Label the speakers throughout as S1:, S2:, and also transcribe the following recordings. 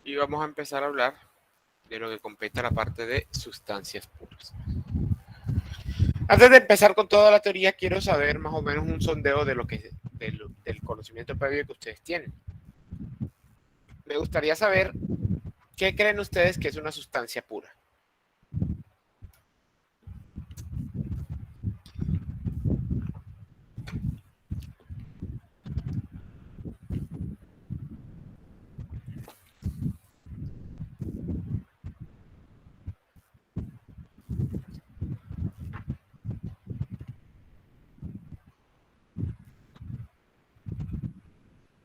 S1: y vamos a empezar a hablar de lo que compete a la parte de sustancias puras. Antes de empezar con toda la teoría, quiero saber más o menos un sondeo de del conocimiento previo que ustedes tienen. Me gustaría saber qué creen ustedes que es una sustancia pura.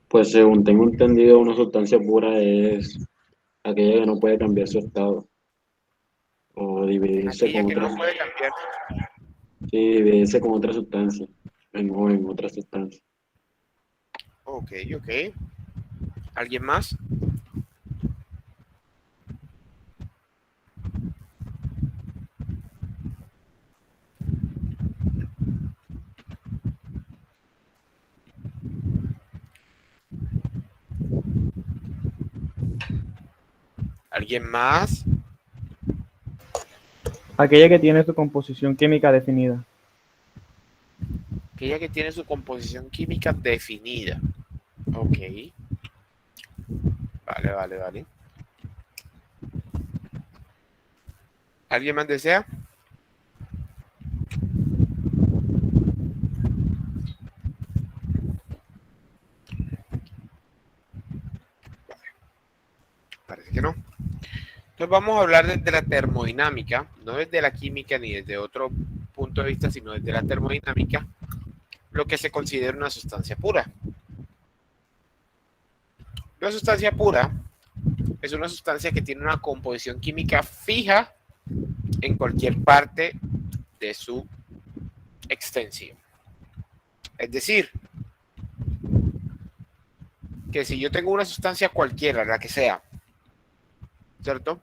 S2: Pues según tengo entendido, una sustancia pura es aquella que no puede cambiar su estado o dividirse
S1: Aquella
S2: con
S1: que no
S2: otras,
S1: puede cambiar.
S2: sí, dividirse con otra sustancia, o en otra sustancia.
S1: Ok. ¿Alguien más? ¿Alguien más?
S3: Aquella que tiene su composición química definida.
S1: Aquella que tiene su composición química definida. Ok. Vale. ¿Alguien más desea? Parece que no. Entonces vamos a hablar desde la termodinámica, no desde la química ni desde otro punto de vista, sino desde la termodinámica, lo que se considera una sustancia pura. Una sustancia pura es una sustancia que tiene una composición química fija en cualquier parte de su extensión. Es decir, que si yo tengo una sustancia cualquiera, la que sea, ¿cierto?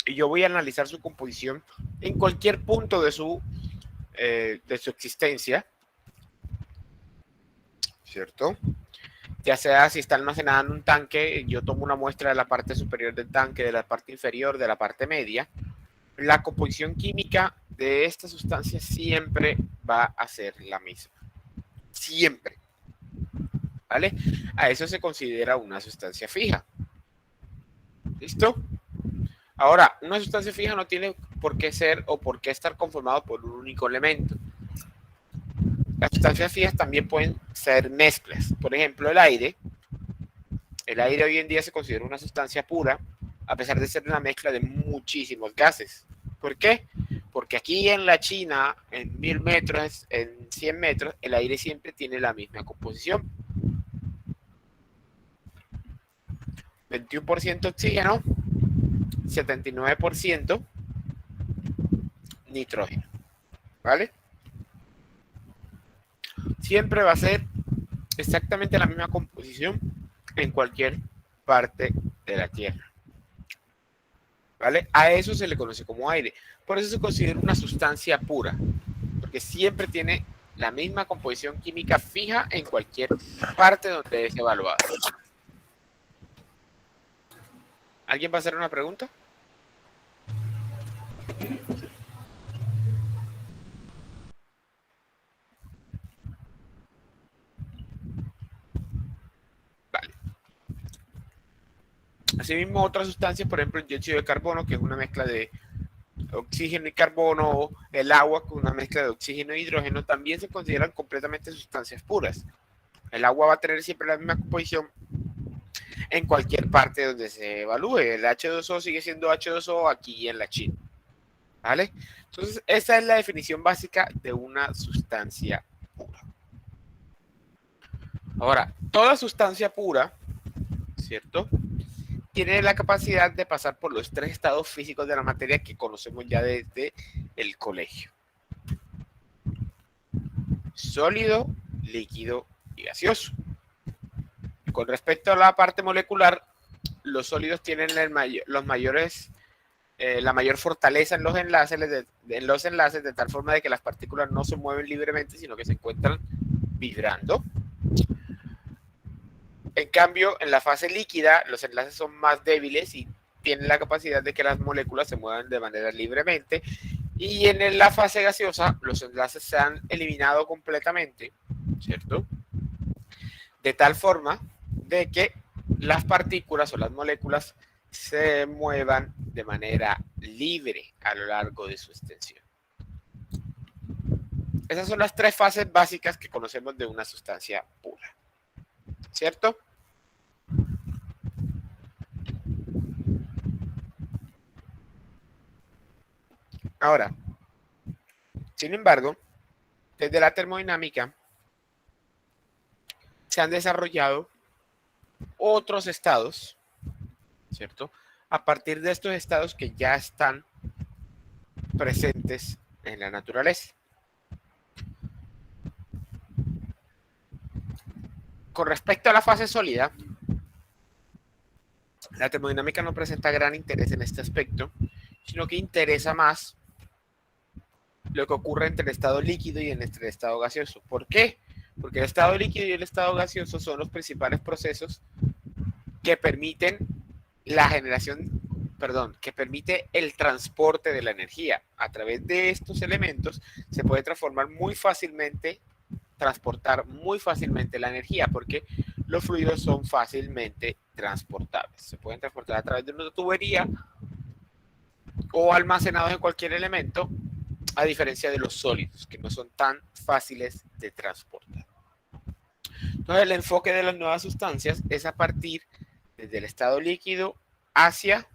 S1: Y yo voy a analizar su composición en cualquier punto de su existencia, ¿cierto? Ya sea si está almacenada en un tanque, yo tomo una muestra de la parte superior del tanque, de la parte inferior, de la parte media. La composición química de esta sustancia siempre va a ser la misma. Siempre. ¿Vale? A eso se considera una sustancia fija. ¿Listo? Ahora, una sustancia fija no tiene por qué ser o por qué estar conformado por un único elemento. Las sustancias fijas también pueden ser mezclas. Por ejemplo, el aire. El aire hoy en día se considera una sustancia pura, a pesar de ser una mezcla de muchísimos gases. ¿Por qué? Porque aquí en la China, en 1000 metros, en 100 metros, el aire siempre tiene la misma composición. 21% oxígeno, 79% nitrógeno. ¿Vale? Siempre va a ser exactamente la misma composición en cualquier parte de la Tierra. ¿Vale? A eso se le conoce como aire. Por eso se considera una sustancia pura, porque siempre tiene la misma composición química fija en cualquier parte donde es evaluada. ¿Alguien va a hacer una pregunta? Vale. Asimismo, otras sustancias, por ejemplo, el dióxido de carbono, que es una mezcla de oxígeno y carbono, el agua con una mezcla de oxígeno e hidrógeno, también se consideran completamente sustancias puras. El agua va a tener siempre la misma composición en cualquier parte donde se evalúe. El H2O sigue siendo H2O aquí en la China. ¿Vale? Entonces, esa es la definición básica de una sustancia pura. Ahora, toda sustancia pura, ¿cierto?, tiene la capacidad de pasar por los 3 estados físicos de la materia que conocemos ya desde el colegio: sólido, líquido y gaseoso. Con respecto a la parte molecular, los sólidos tienen la mayor fortaleza en los enlaces, de tal forma de que las partículas no se mueven libremente, sino que se encuentran vibrando. En cambio, en la fase líquida, los enlaces son más débiles y tienen la capacidad de que las moléculas se muevan de manera libremente. Y en la fase gaseosa, los enlaces se han eliminado completamente, ¿cierto? De tal forma de que las partículas o las moléculas se muevan de manera libre a lo largo de su extensión. Esas son las tres fases básicas que conocemos de una sustancia pura, ¿cierto? Ahora, sin embargo, desde la termodinámica se han desarrollado otros estados, ¿cierto? A partir de estos estados que ya están presentes en la naturaleza. Con respecto a la fase sólida, la termodinámica no presenta gran interés en este aspecto, sino que interesa más lo que ocurre entre el estado líquido y entre el estado gaseoso. ¿Por qué? Porque el estado líquido y el estado gaseoso son los principales procesos que permiten la generación, que permite el transporte de la energía. A través de estos elementos se puede transformar muy fácilmente, transportar muy fácilmente la energía, porque los fluidos son fácilmente transportables. Se pueden transportar a través de una tubería o almacenados en cualquier elemento, a diferencia de los sólidos, que no son tan fáciles de transportar. Entonces, el enfoque de las nuevas sustancias es a partir desde el estado líquido hacia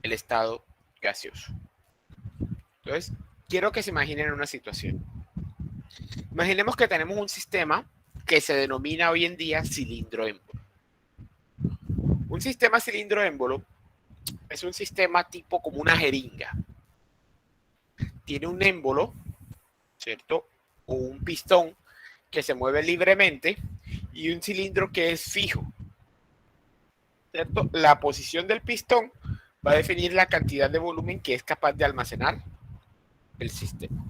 S1: el estado gaseoso. Entonces, quiero que se imaginen una situación. Imaginemos que tenemos un sistema que se denomina hoy en día cilindro émbolo. Un sistema cilindro émbolo es un sistema tipo como una jeringa. Tiene un émbolo, ¿cierto? O un pistón que se mueve libremente y un cilindro que es fijo, ¿cierto? La posición del pistón va a definir la cantidad de volumen que es capaz de almacenar el sistema.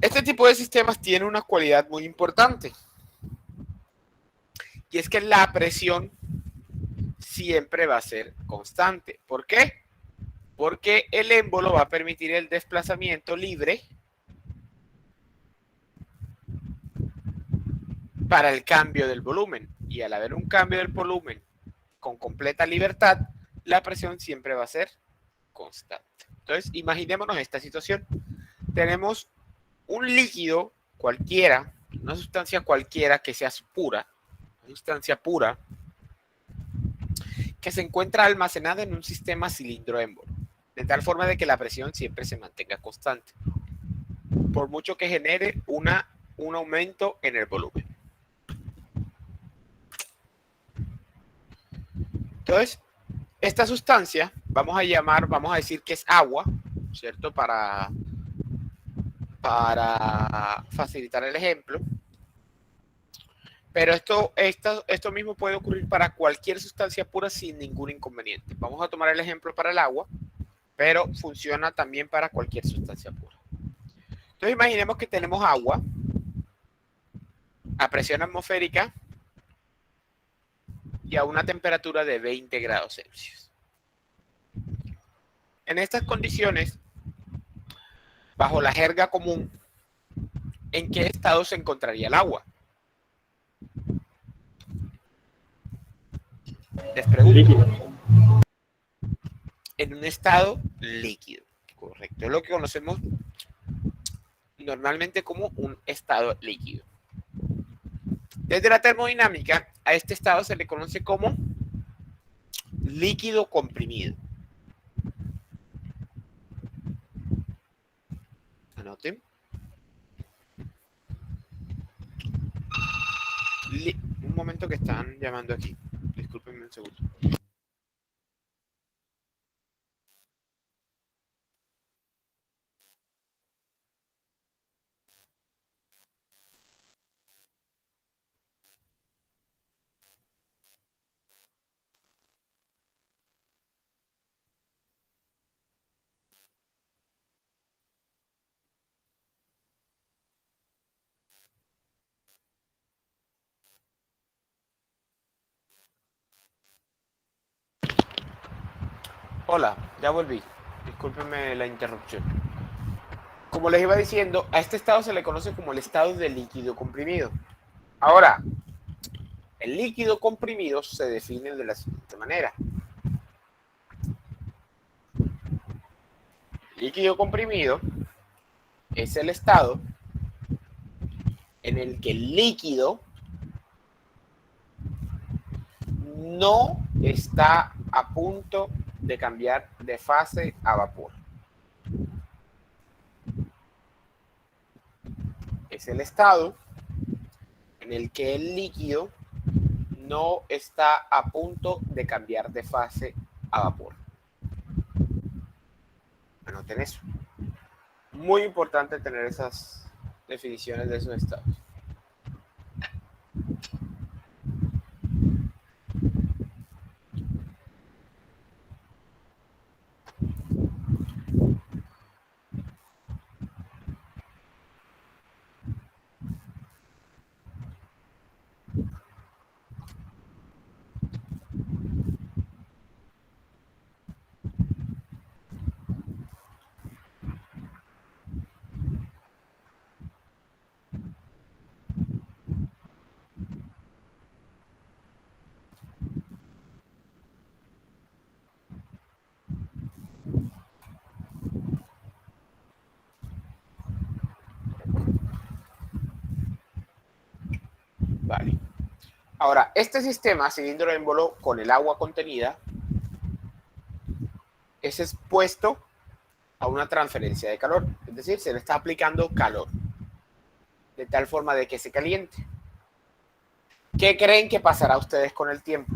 S1: Este tipo de sistemas tiene una cualidad muy importante, y es que la presión siempre va a ser constante. ¿Por qué? Porque el émbolo va a permitir el desplazamiento libre para el cambio del volumen. Y al haber un cambio del volumen con completa libertad, la presión siempre va a ser constante. Entonces, imaginémonos esta situación. Tenemos un líquido cualquiera, una sustancia cualquiera que sea pura, una sustancia pura, que se encuentra almacenada en un sistema cilindro-émbolo, de tal forma de que la presión siempre se mantenga constante, por mucho que genere un aumento en el volumen. Entonces, esta sustancia, vamos a decir que es agua, ¿cierto? Para facilitar el ejemplo. Pero esto mismo puede ocurrir para cualquier sustancia pura sin ningún inconveniente. Vamos a tomar el ejemplo para el agua, pero funciona también para cualquier sustancia pura. Entonces imaginemos que tenemos agua a presión atmosférica y a una temperatura de 20 grados Celsius. En estas condiciones, bajo la jerga común, ¿en qué estado se encontraría el agua? Les pregunto.
S3: Líquido.
S1: En un estado líquido, correcto. Es lo que conocemos normalmente como un estado líquido. Desde la termodinámica, a este estado se le conoce como líquido comprimido. Anoten. Un momento que están llamando aquí. Discúlpenme un segundo. Hola, ya volví. Discúlpenme la interrupción. Como les iba diciendo, a este estado se le conoce como el estado de líquido comprimido. Ahora, el líquido comprimido se define de la siguiente manera. Líquido comprimido es el estado en el que el líquido no está a punto de cambiar de fase a vapor. Es el estado en el que el líquido no está a punto de cambiar de fase a vapor. Anoten eso. Muy importante tener esas definiciones de esos estados. Vale. Ahora, este sistema cilindro émbolo con el agua contenida es expuesto a una transferencia de calor, es decir, se le está aplicando calor de tal forma de que se caliente. ¿Qué creen que pasará a ustedes con el tiempo?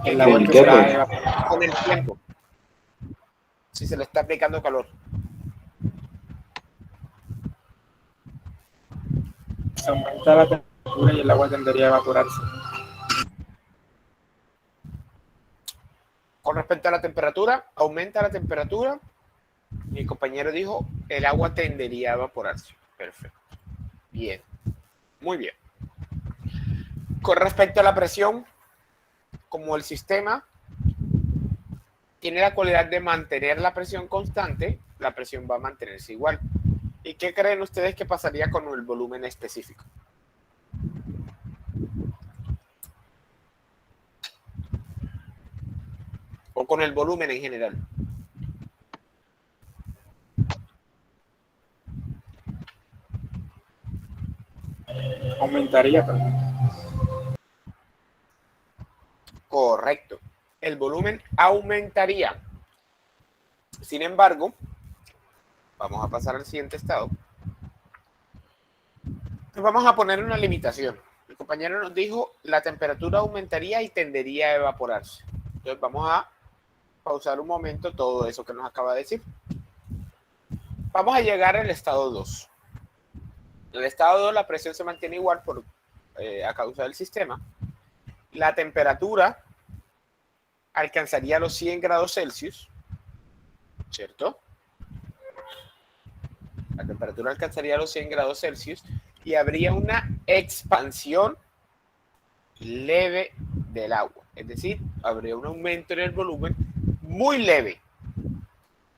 S3: El agua
S2: ¿El
S3: que
S2: qué,
S3: se va a
S2: pues?
S3: evaporar.
S1: Con el tiempo, si se le está aplicando calor.
S3: Se aumenta la temperatura y el agua tendería a evaporarse.
S1: Con respecto a la temperatura, aumenta la temperatura. Mi compañero dijo, el agua tendería a evaporarse. Perfecto. Bien. Muy bien. Con respecto a la presión, como el sistema tiene la cualidad de mantener la presión constante, la presión va a mantenerse igual. ¿Y qué creen ustedes que pasaría con el volumen específico? O con el volumen en general.
S3: Aumentaría, perdón.
S1: Correcto. El volumen aumentaría. Sin embargo, vamos a pasar al siguiente estado. Vamos a poner una limitación. El compañero nos dijo, la temperatura aumentaría y tendería a evaporarse. Entonces vamos a pausar un momento todo eso que nos acaba de decir. Vamos a llegar al estado 2. En el estado 2 la presión se mantiene igual a causa del sistema. La temperatura alcanzaría los 100 grados Celsius, ¿cierto? La temperatura alcanzaría los 100 grados Celsius y habría una expansión leve del agua. Es decir, habría un aumento en el volumen muy leve,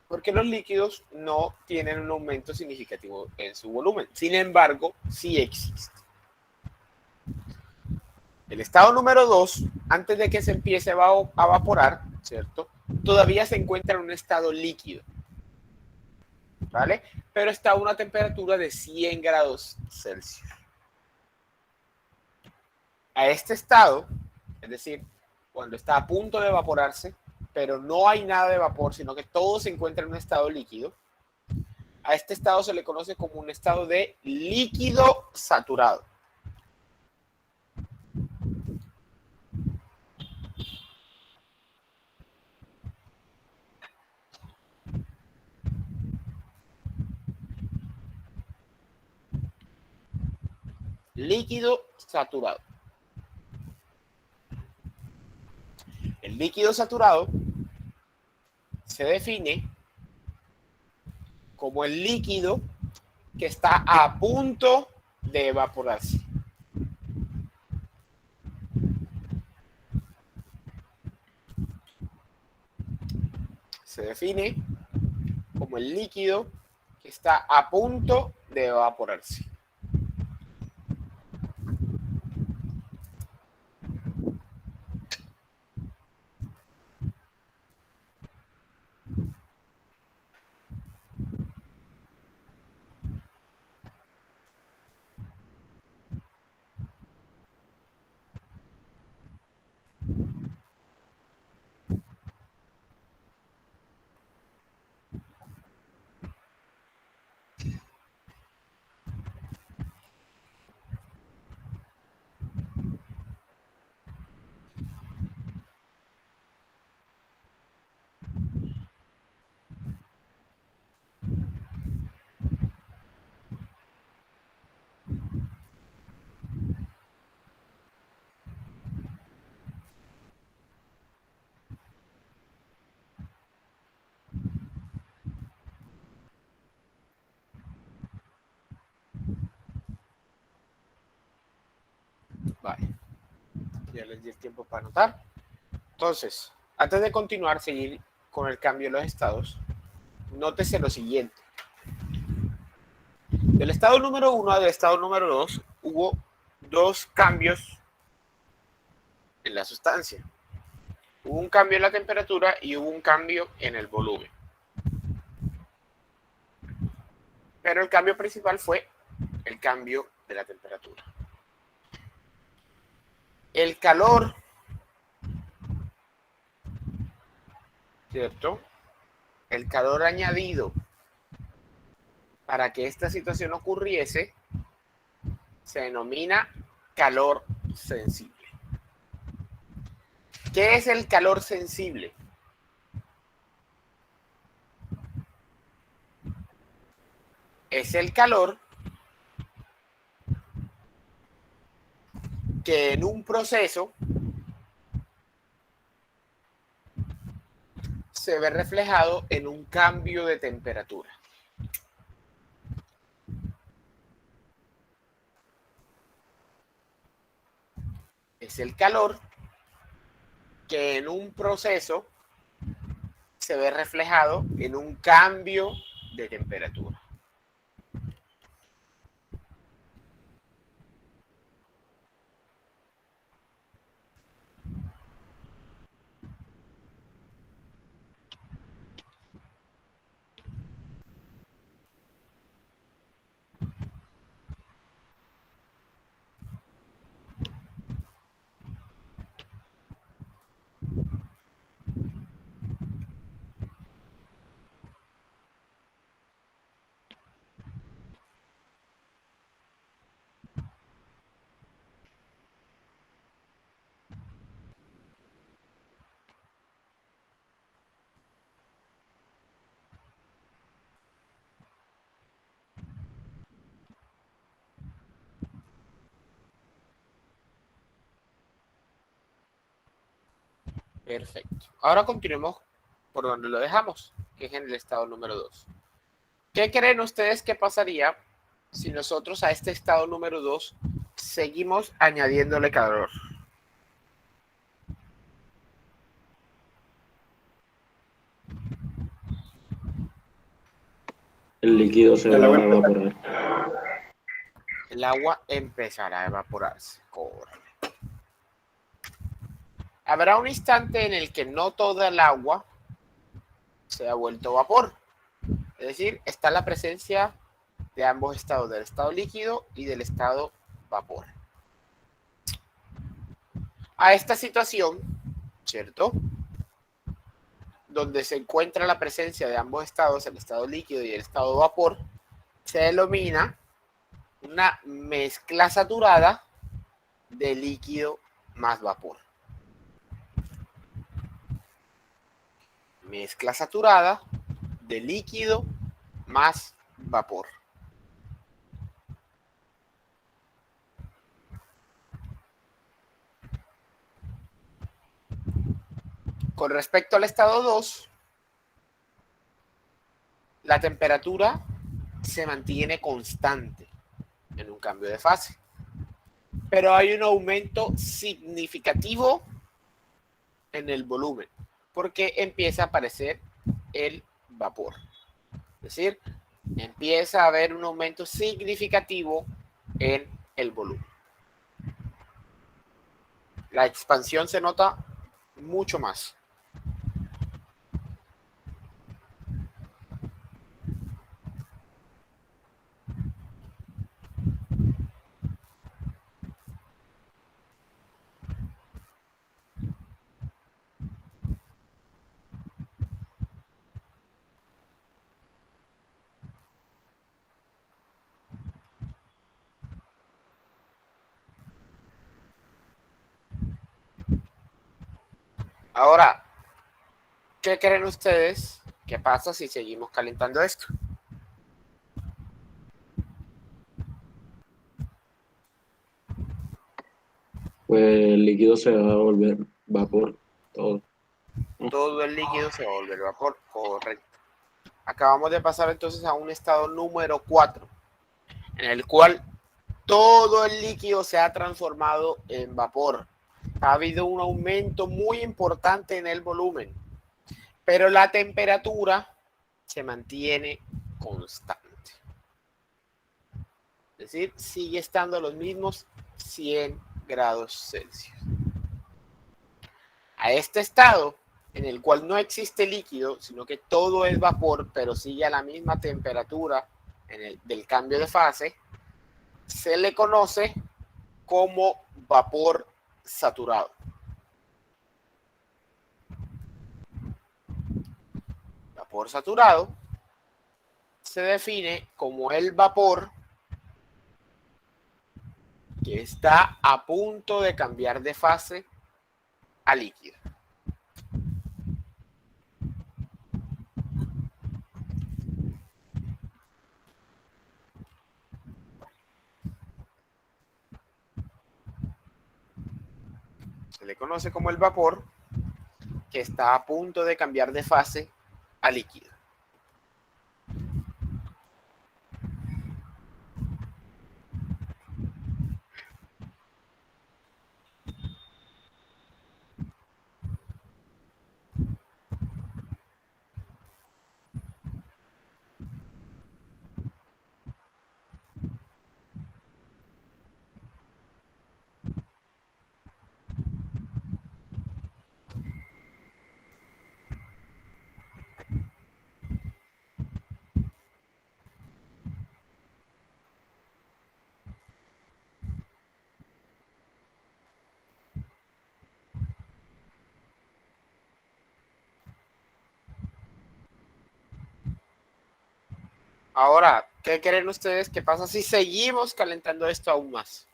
S1: porque los líquidos no tienen un aumento significativo en su volumen. Sin embargo, sí existe. El estado número 2, antes de que se empiece a evaporar, ¿cierto? Todavía se encuentra en un estado líquido, ¿vale? Pero está a una temperatura de 100 grados Celsius. A este estado, es decir, cuando está a punto de evaporarse, pero no hay nada de vapor, sino que todo se encuentra en un estado líquido, a este estado se le conoce como un estado de líquido saturado. Líquido saturado. El líquido saturado se define como el líquido que está a punto de evaporarse. Se define como el líquido que está a punto de evaporarse. Vale. Ya les di el tiempo para anotar. Entonces, antes de continuar, seguir con el cambio de los estados, nótese lo siguiente. Del estado número 1 al estado número 2 hubo dos cambios en la sustancia. Hubo un cambio en la temperatura y hubo un cambio en el volumen. Pero el cambio principal fue el cambio de la temperatura. El calor, ¿cierto? El calor añadido para que esta situación ocurriese se denomina calor sensible. ¿Qué es el calor sensible? Es el calor que en un proceso se ve reflejado en un cambio de temperatura. Es el calor que en un proceso se ve reflejado en un cambio de temperatura. Perfecto. Ahora continuemos por donde lo dejamos, que es en el estado número 2. ¿Qué creen ustedes que pasaría si nosotros a este estado número 2 seguimos añadiéndole calor?
S2: El líquido se va a evaporar.
S1: El agua empezará a evaporarse. Correcto. Habrá un instante en el que no toda el agua se ha vuelto vapor. Es decir, está la presencia de ambos estados, del estado líquido y del estado vapor. A esta situación, ¿cierto?, donde se encuentra la presencia de ambos estados, el estado líquido y el estado vapor, se denomina una mezcla saturada de líquido más vapor. Mezcla saturada de líquido más vapor. Con respecto al estado 2, la temperatura se mantiene constante en un cambio de fase. Pero hay un aumento significativo en el volumen, porque empieza a aparecer el vapor. Es decir, empieza a haber un aumento significativo en el volumen. La expansión se nota mucho más. Ahora, ¿qué creen ustedes? ¿Qué pasa si seguimos calentando esto?
S2: Pues el líquido se va a volver vapor, todo.
S1: Todo el líquido se va a volver vapor, correcto. Acabamos de pasar entonces a un estado número 4, en el cual todo el líquido se ha transformado en vapor. Ha habido un aumento muy importante en el volumen, pero la temperatura se mantiene constante. Es decir, sigue estando a los mismos 100 grados Celsius. A este estado, en el cual no existe líquido, sino que todo es vapor, pero sigue a la misma temperatura del cambio de fase, se le conoce como vapor saturado. Vapor saturado se define como el vapor que está a punto de cambiar de fase a líquido. Se le conoce como el vapor que está a punto de cambiar de fase a líquido. Ahora, ¿qué creen ustedes que pasa si seguimos calentando esto aún más?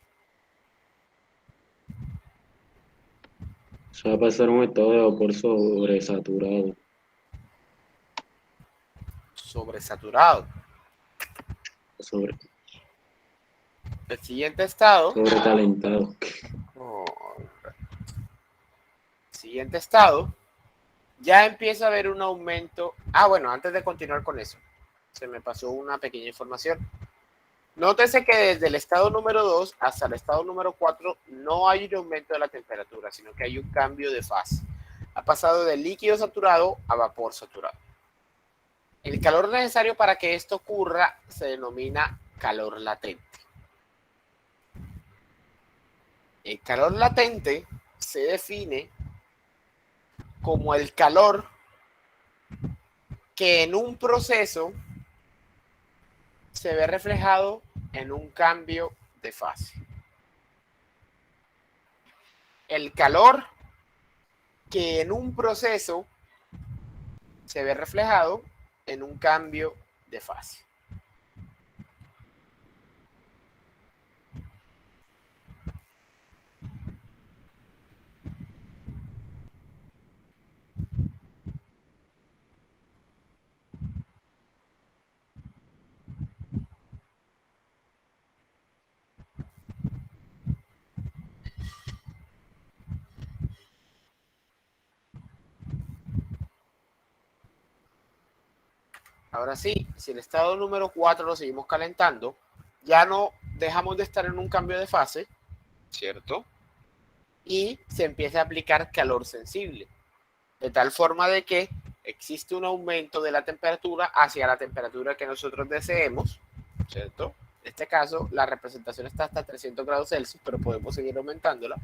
S2: Se va a pasar un estado de vapor sobresaturado.
S1: Sobresaturado.
S2: Sobre,
S1: El siguiente estado.
S2: Sobrecalentado.
S1: Siguiente estado. Ya empieza a haber un aumento. Bueno, antes de continuar con eso, se me pasó una pequeña información. Nótese que desde el estado número 2 hasta el estado número 4 no hay un aumento de la temperatura, sino que hay un cambio de fase. Ha pasado de líquido saturado a vapor saturado. El calor necesario para que esto ocurra se denomina calor latente. El calor latente se define como el calor que en un proceso se ve reflejado en un cambio de fase. El calor que en un proceso se ve reflejado en un cambio de fase. Ahora sí, si el estado número 4 lo seguimos calentando, ya no dejamos de estar en un cambio de fase, ¿cierto? Y se empieza a aplicar calor sensible, de tal forma de que existe un aumento de la temperatura hacia la temperatura que nosotros deseemos, ¿cierto? En este caso, la representación está hasta 300 grados Celsius, pero podemos seguir aumentándola,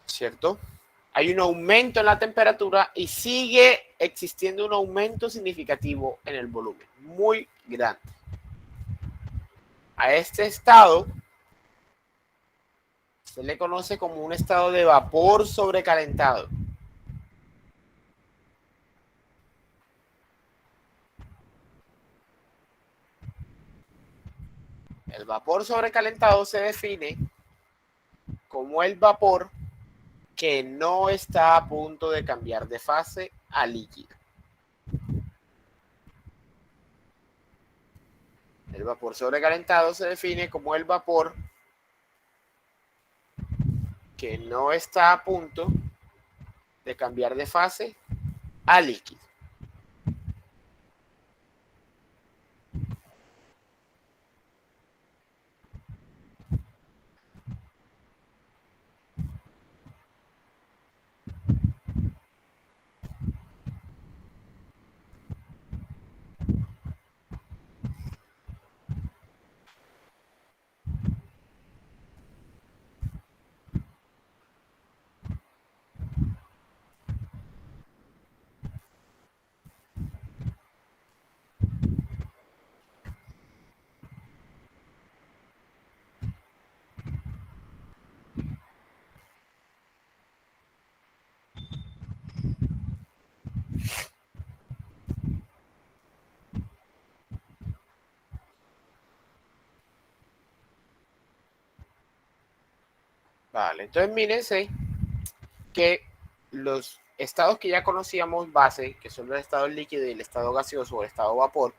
S1: ¿cierto? Hay un aumento en la temperatura y sigue existiendo un aumento significativo en el volumen, muy grande. A este estado se le conoce como un estado de vapor sobrecalentado. El vapor sobrecalentado se define como el vapor que no está a punto de cambiar de fase a líquido. El vapor sobrecalentado se define como el vapor que no está a punto de cambiar de fase a líquido. Vale, entonces mírense que los estados que ya conocíamos base, que son el estado líquido y el estado gaseoso o el estado vapor,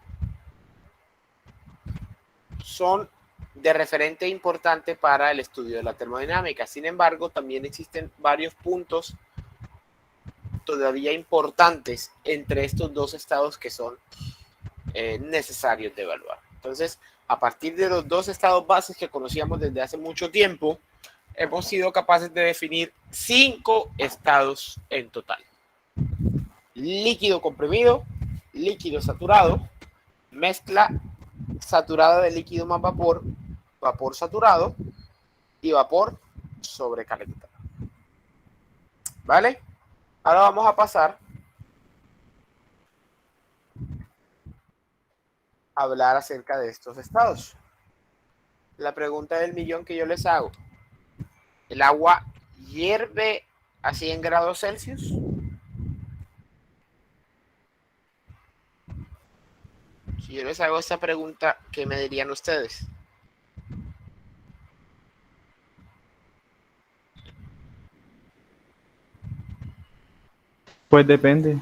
S1: son de referente importante para el estudio de la termodinámica. Sin embargo, también existen varios puntos todavía importantes entre estos dos estados que son necesarios de evaluar. Entonces, a partir de los dos estados bases que conocíamos desde hace mucho tiempo, hemos sido capaces de definir 5 estados en total: líquido comprimido, líquido saturado, mezcla saturada de líquido más vapor, vapor saturado y vapor sobrecalentado. ¿Vale? Ahora vamos a pasar a hablar acerca de estos estados. La pregunta del millón que yo les hago: ¿el agua hierve a 100 grados Celsius? Si yo les hago esta pregunta, ¿qué me dirían ustedes?
S3: Pues depende,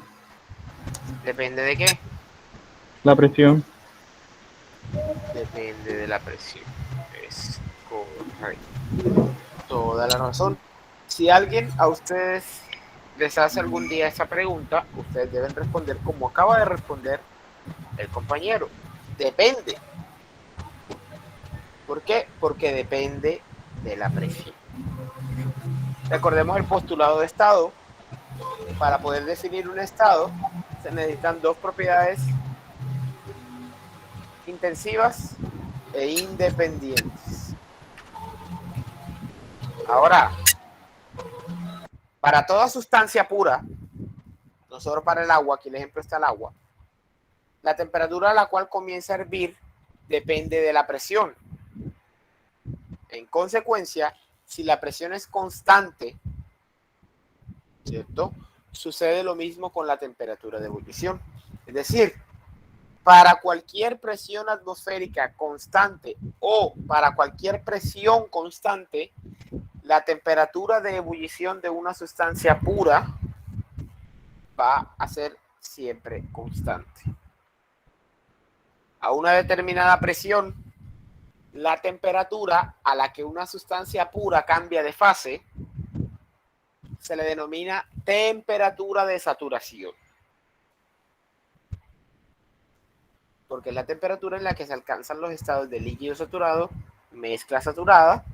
S1: ¿Depende de qué?
S3: la presión.
S1: Depende de la presión. Es correcto. Toda la razón. Si alguien a ustedes les hace algún día esa pregunta, ustedes deben responder como acaba de responder el compañero. Depende. ¿Por qué? Porque depende de la presión. Recordemos el postulado de estado. Para poder definir un estado, se necesitan dos propiedades intensivas e independientes. Ahora, para toda sustancia pura, no solo para el agua, aquí el ejemplo está el agua, la temperatura a la cual comienza a hervir depende de la presión. En consecuencia, si la presión es constante, ¿cierto?, sucede lo mismo con la temperatura de ebullición. Es decir, para cualquier presión atmosférica constante o para cualquier presión constante, la temperatura de ebullición de una sustancia pura va a ser siempre constante. A una determinada presión, la temperatura a la que una sustancia pura cambia de fase se le denomina temperatura de saturación. porque es la temperatura en la que se alcanzan los estados de líquido saturado, mezcla saturada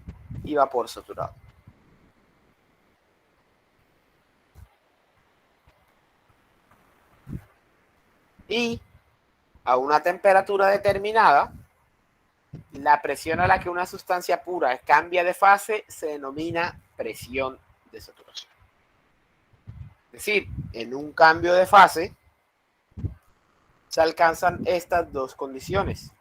S1: y vapor saturado. Y a una temperatura determinada, la presión a la que una sustancia pura cambia de fase se denomina presión de saturación. Es decir, en un cambio de fase se alcanzan estas dos condiciones.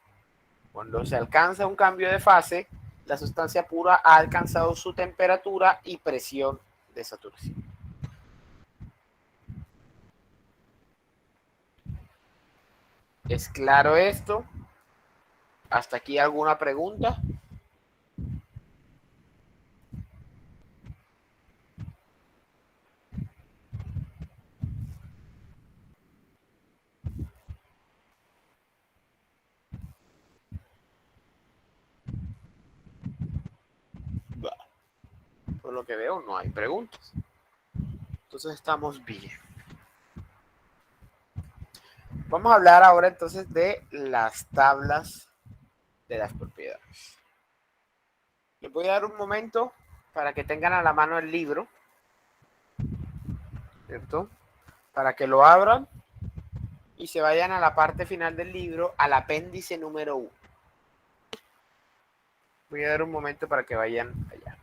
S1: Cuando se alcanza un cambio de fase, la sustancia pura ha alcanzado su temperatura y presión de saturación. ¿Es claro esto? ¿Hasta aquí alguna pregunta? Por lo que veo, no hay preguntas. Entonces estamos bien. Vamos a hablar ahora entonces de las tablas de las propiedades. Les voy a dar un momento para que tengan a la mano el libro, ¿cierto? Para que lo abran y se vayan a la parte final del libro, al apéndice número 1. Voy a dar un momento para que vayan allá.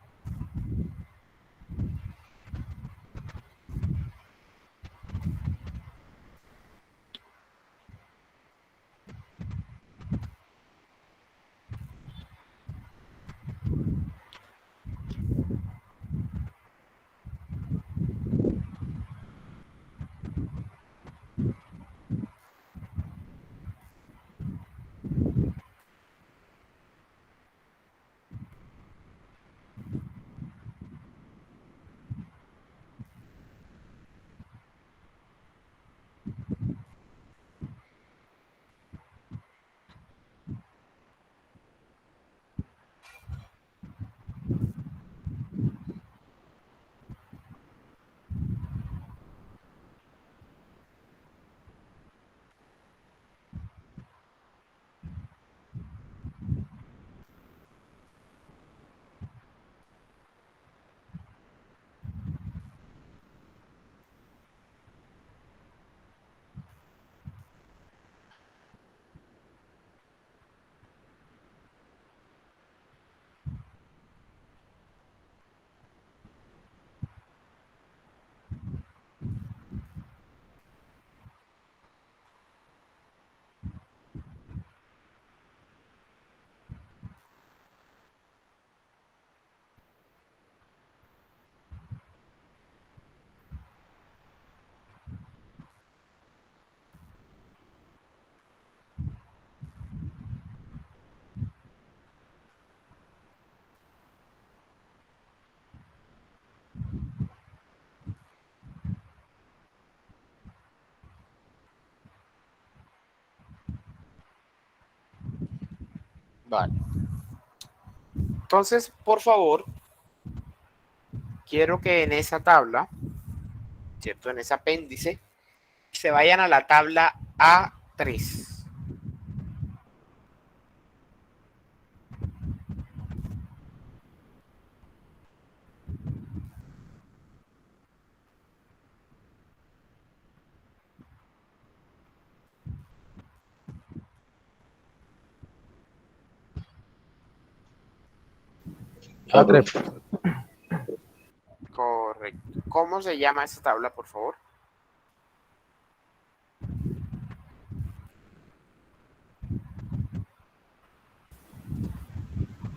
S1: Vale. Entonces, por favor, quiero que en esa tabla, ¿cierto? En ese apéndice, se vayan a la tabla A3.
S2: A3.
S1: Correcto. ¿Cómo se llama esa tabla, por favor?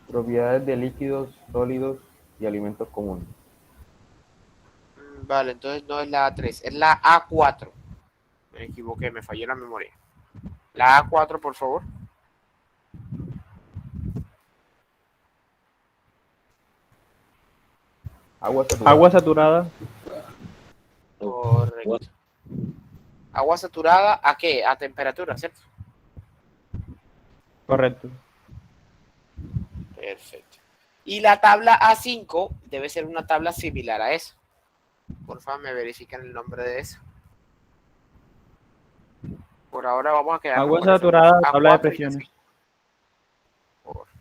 S4: Propiedades de líquidos, sólidos y alimentos comunes.
S1: Vale, entonces no es la A3, es la A4. Me equivoqué, me falló la memoria. La A4, por favor.
S4: Agua saturada.
S1: Correcto. Agua saturada, ¿a qué? A temperatura, ¿cierto?
S4: Correcto.
S1: Perfecto. Y la tabla A5 debe ser una tabla similar a esa. Por favor, me verifican el nombre de esa. Por ahora vamos a quedar
S3: Agua
S1: con esas
S3: saturada,
S1: dos,
S3: tabla de
S1: agua fría.
S3: presiones.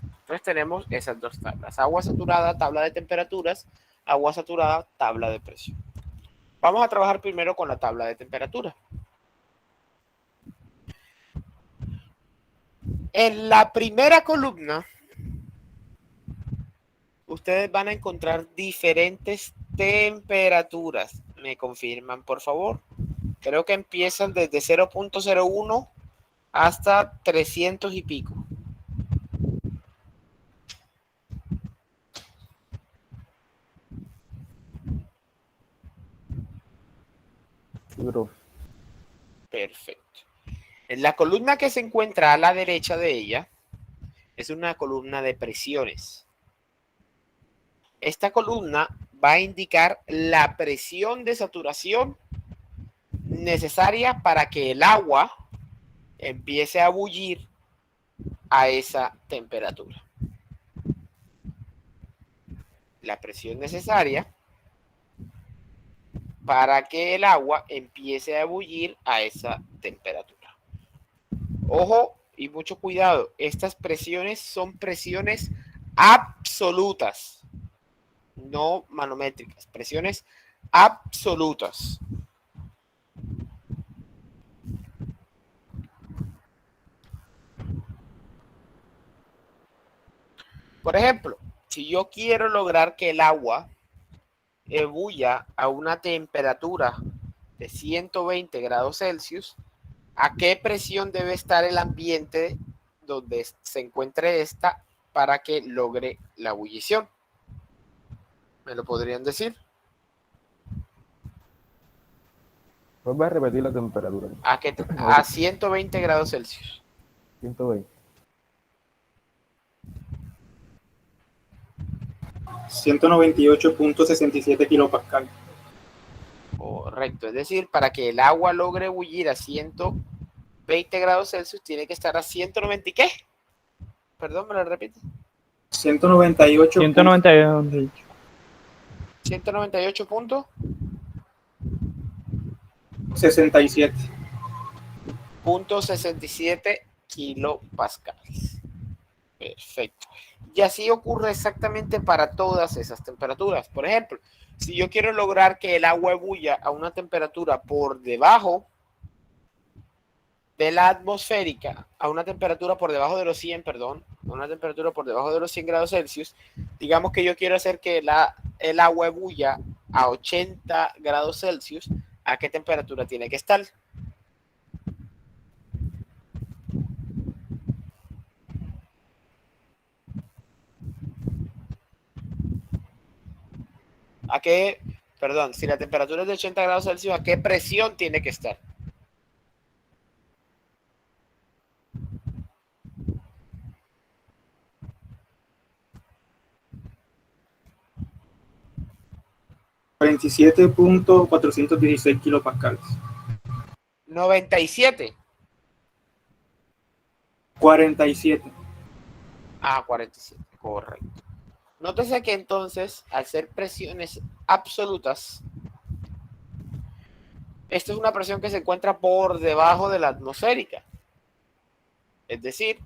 S1: Entonces tenemos esas dos tablas. Agua saturada, tabla de temperaturas. Agua saturada, tabla de presión. Vamos a trabajar primero con la tabla de temperatura. En la primera columna, ustedes van a encontrar diferentes temperaturas. ¿Me confirman, por favor? Creo que empiezan desde 0.01 hasta 300 y pico.
S4: Sí, profe.
S1: Perfecto. En la columna que se encuentra a la derecha de ella es una columna de presiones. Esta columna va a indicar la presión de saturación necesaria para que el agua empiece a bullir a esa temperatura. La presión necesaria para que el agua empiece a bullir a esa temperatura. Ojo y mucho cuidado, estas presiones son presiones absolutas, no manométricas, presiones absolutas. Por ejemplo, si yo quiero lograr que el agua ebulla a una temperatura de 120 grados Celsius, ¿a qué presión debe estar el ambiente donde se encuentre esta para que logre la ebullición? ¿Me lo podrían decir?
S4: Vuelve a repetir la temperatura.
S1: A 120 grados Celsius.
S4: 120.
S3: 198.67 kilopascal.
S1: Correcto, es decir, para que el agua logre ebullir a 120 grados Celsius tiene que estar a 190 y ¿qué? Perdón, ¿me lo repite?
S3: 198.
S5: 198.
S1: 198 puntos.
S3: 67.
S1: .67 kilopascales. Perfecto. Y así ocurre exactamente para todas esas temperaturas. Por ejemplo, si yo quiero lograr que el agua ebulla a una temperatura por debajo de la atmosférica, a una temperatura por debajo de los 100, perdón, a una temperatura por debajo de los 100 grados Celsius, digamos que yo quiero hacer que el agua ebulla a 80 grados Celsius, ¿a qué temperatura tiene que estar? ¿A qué, perdón, si la temperatura es de 80 grados Celsius, ¿a qué presión tiene que estar?
S3: .416 kilopascales.
S1: 97.
S3: 47.
S1: 47, correcto. Nótese que entonces, al ser presiones absolutas, esta es una presión que se encuentra por debajo de la atmosférica. Es decir,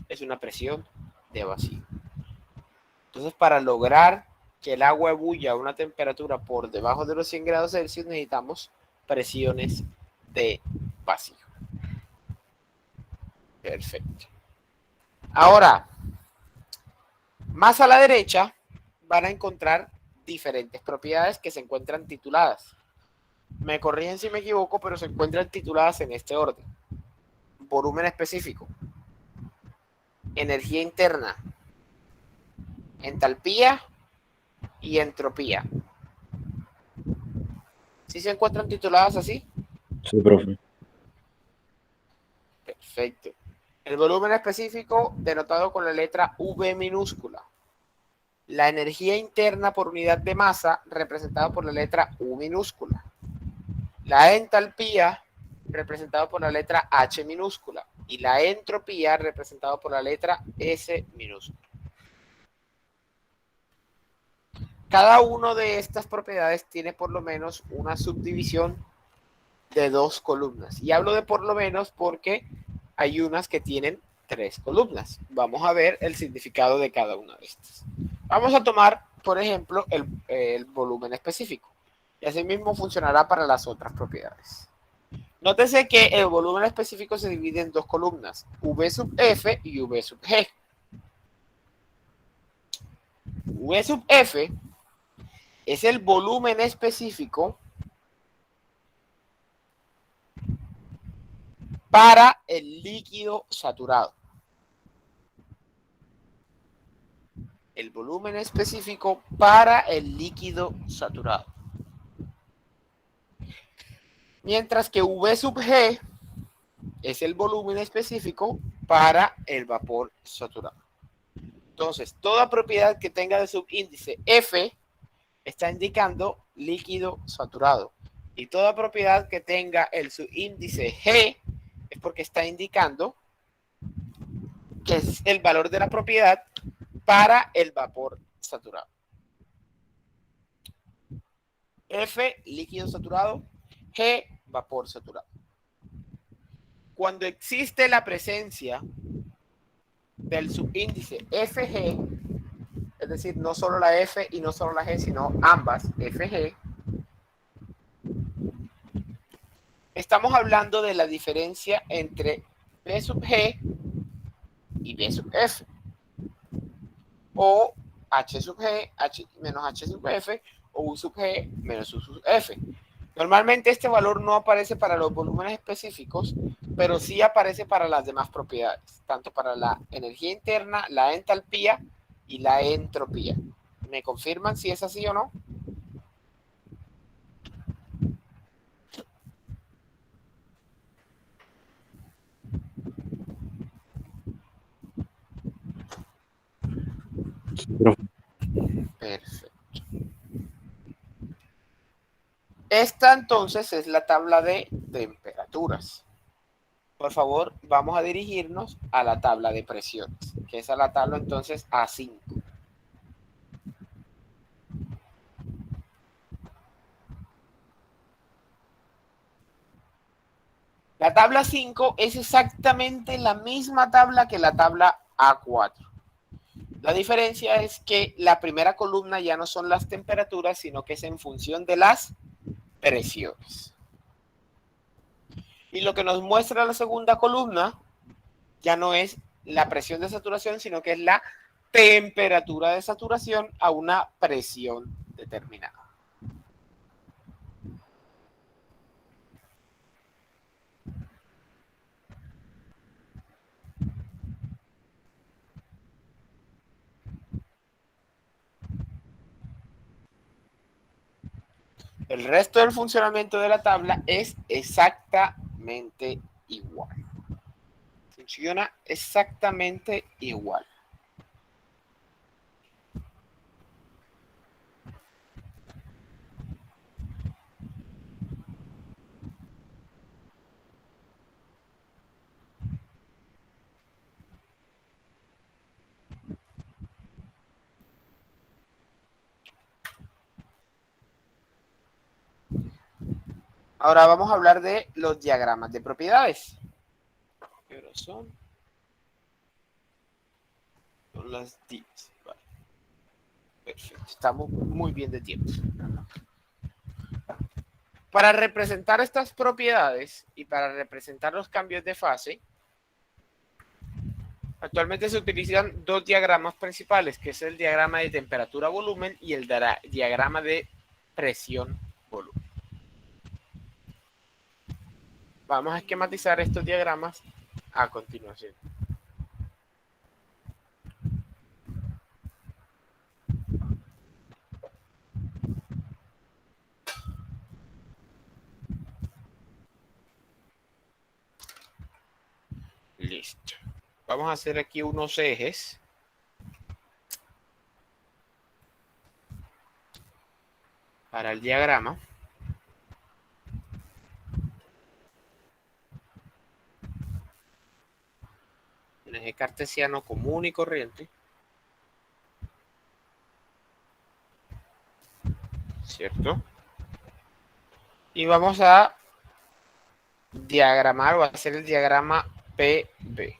S1: es una presión de vacío. Entonces, para lograr que el agua ebulla a una temperatura por debajo de los 100 grados Celsius, necesitamos presiones de vacío. Perfecto. Ahora, más a la derecha van a encontrar diferentes propiedades que se encuentran tituladas. Me corrigen si me equivoco, pero se encuentran tituladas en este orden. Volumen específico, energía interna, entalpía y entropía. ¿Sí se encuentran tituladas así?
S2: Sí, profe.
S1: Perfecto. El volumen específico denotado con la letra V minúscula. La energía interna por unidad de masa representada por la letra U minúscula. La entalpía representada por la letra H minúscula. Y la entropía representada por la letra S minúscula. Cada una de estas propiedades tiene por lo menos una subdivisión de 2 columnas. Y hablo de por lo menos porque hay unas que tienen 3 columnas. Vamos a ver el significado de cada una de estas. Vamos a tomar, por ejemplo, el volumen específico. Y así mismo funcionará para las otras propiedades. Nótese que el volumen específico se divide en 2 columnas, V sub F y V sub G. V sub F es el volumen específico para el líquido saturado. El volumen específico para el líquido saturado. Mientras que V sub G es el volumen específico para el vapor saturado. Entonces, toda propiedad que tenga de subíndice F está indicando líquido saturado. Y toda propiedad que tenga el subíndice G es porque está indicando que es el valor de la propiedad para el vapor saturado. F, líquido saturado. G, vapor saturado. Cuando existe la presencia del subíndice FG, es decir, no solo la F y no solo la G, sino ambas, FG, estamos hablando de la diferencia entre B sub G y B sub F, o H sub G menos H sub F, o U sub G menos U sub F. Normalmente este valor no aparece para los volúmenes específicos, pero sí aparece para las demás propiedades, tanto para la energía interna, la entalpía y la entropía. ¿Me confirman si es así o no? Perfecto. Esta entonces es la tabla de temperaturas. Por favor, vamos a dirigirnos a la tabla de presiones, que es a la tabla entonces A5. La tabla 5 es exactamente la misma tabla que la tabla A4. La diferencia es que la primera columna ya no son las temperaturas, sino que es en función de las presiones. Y lo que nos muestra la segunda columna ya no es la presión de saturación, sino que es la temperatura de saturación a una presión determinada. El resto del funcionamiento de la tabla es exactamente igual. Funciona exactamente igual. Ahora vamos a hablar de los diagramas de propiedades. ¿Qué hora son? Son las 10. Vale. Perfecto. Estamos muy bien de tiempo. Para representar estas propiedades y para representar los cambios de fase, actualmente se utilizan 2 diagramas principales, que es el diagrama de temperatura-volumen y el diagrama de presión-volumen. Vamos a esquematizar estos diagramas a continuación. Listo. Vamos a hacer aquí unos ejes. Para el diagrama. Un eje cartesiano común y corriente. ¿Cierto? Y vamos a diagramar o hacer el diagrama PB.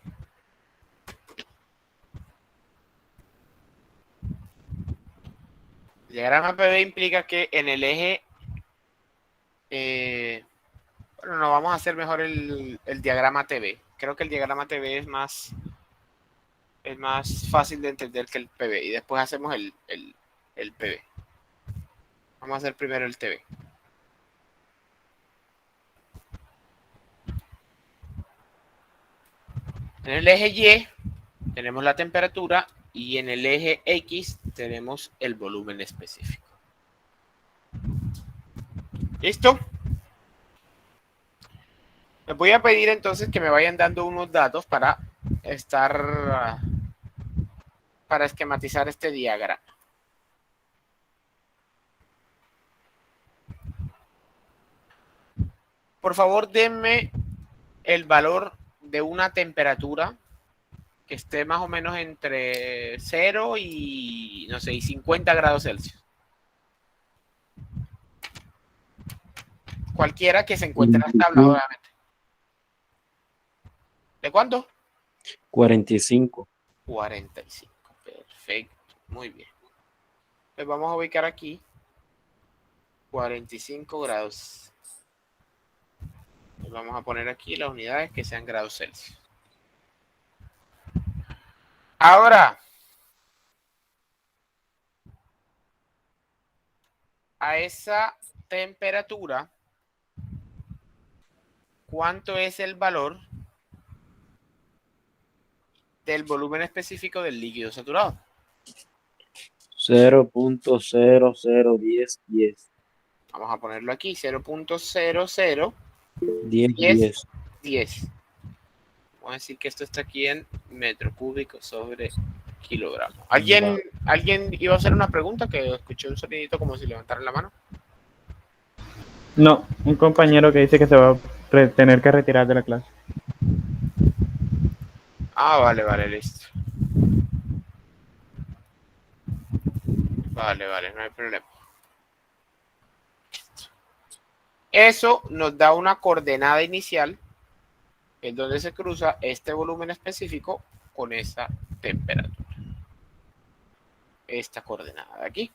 S1: El diagrama PB implica que en el eje, bueno, no, vamos a hacer mejor el diagrama TB. Creo que el diagrama TB es más fácil de entender que el PB. Y después hacemos el PB. Vamos a hacer primero el TB. En el eje Y tenemos la temperatura y en el eje X tenemos el volumen específico. ¿Listo? Les voy a pedir entonces que me vayan dando unos datos para esquematizar este diagrama. Por favor, denme el valor de una temperatura que esté más o menos entre 0 y, no sé, y 50 grados Celsius. Cualquiera que se encuentre en la tabla, obviamente. ¿De cuánto?
S2: 45.
S1: 45. Perfecto. Muy bien. Pues vamos a ubicar aquí 45 grados. Pues vamos a poner aquí las unidades que sean grados Celsius. Ahora, a esa temperatura, ¿cuánto es el valor del volumen específico del líquido saturado?
S2: 0.001010.
S1: Vamos a ponerlo aquí, 0.001010.
S2: 10.
S1: Vamos a decir que esto está aquí en metro cúbico sobre kilogramo. ¿Alguien iba a hacer una pregunta? Que escuché un sonidito como si levantaran la mano.
S3: No, un compañero que dice que se va a tener que retirar de la clase.
S1: Ah, vale, listo. Vale, no hay problema. Eso nos da una coordenada inicial en donde se cruza este volumen específico con esa temperatura. Esta coordenada de aquí.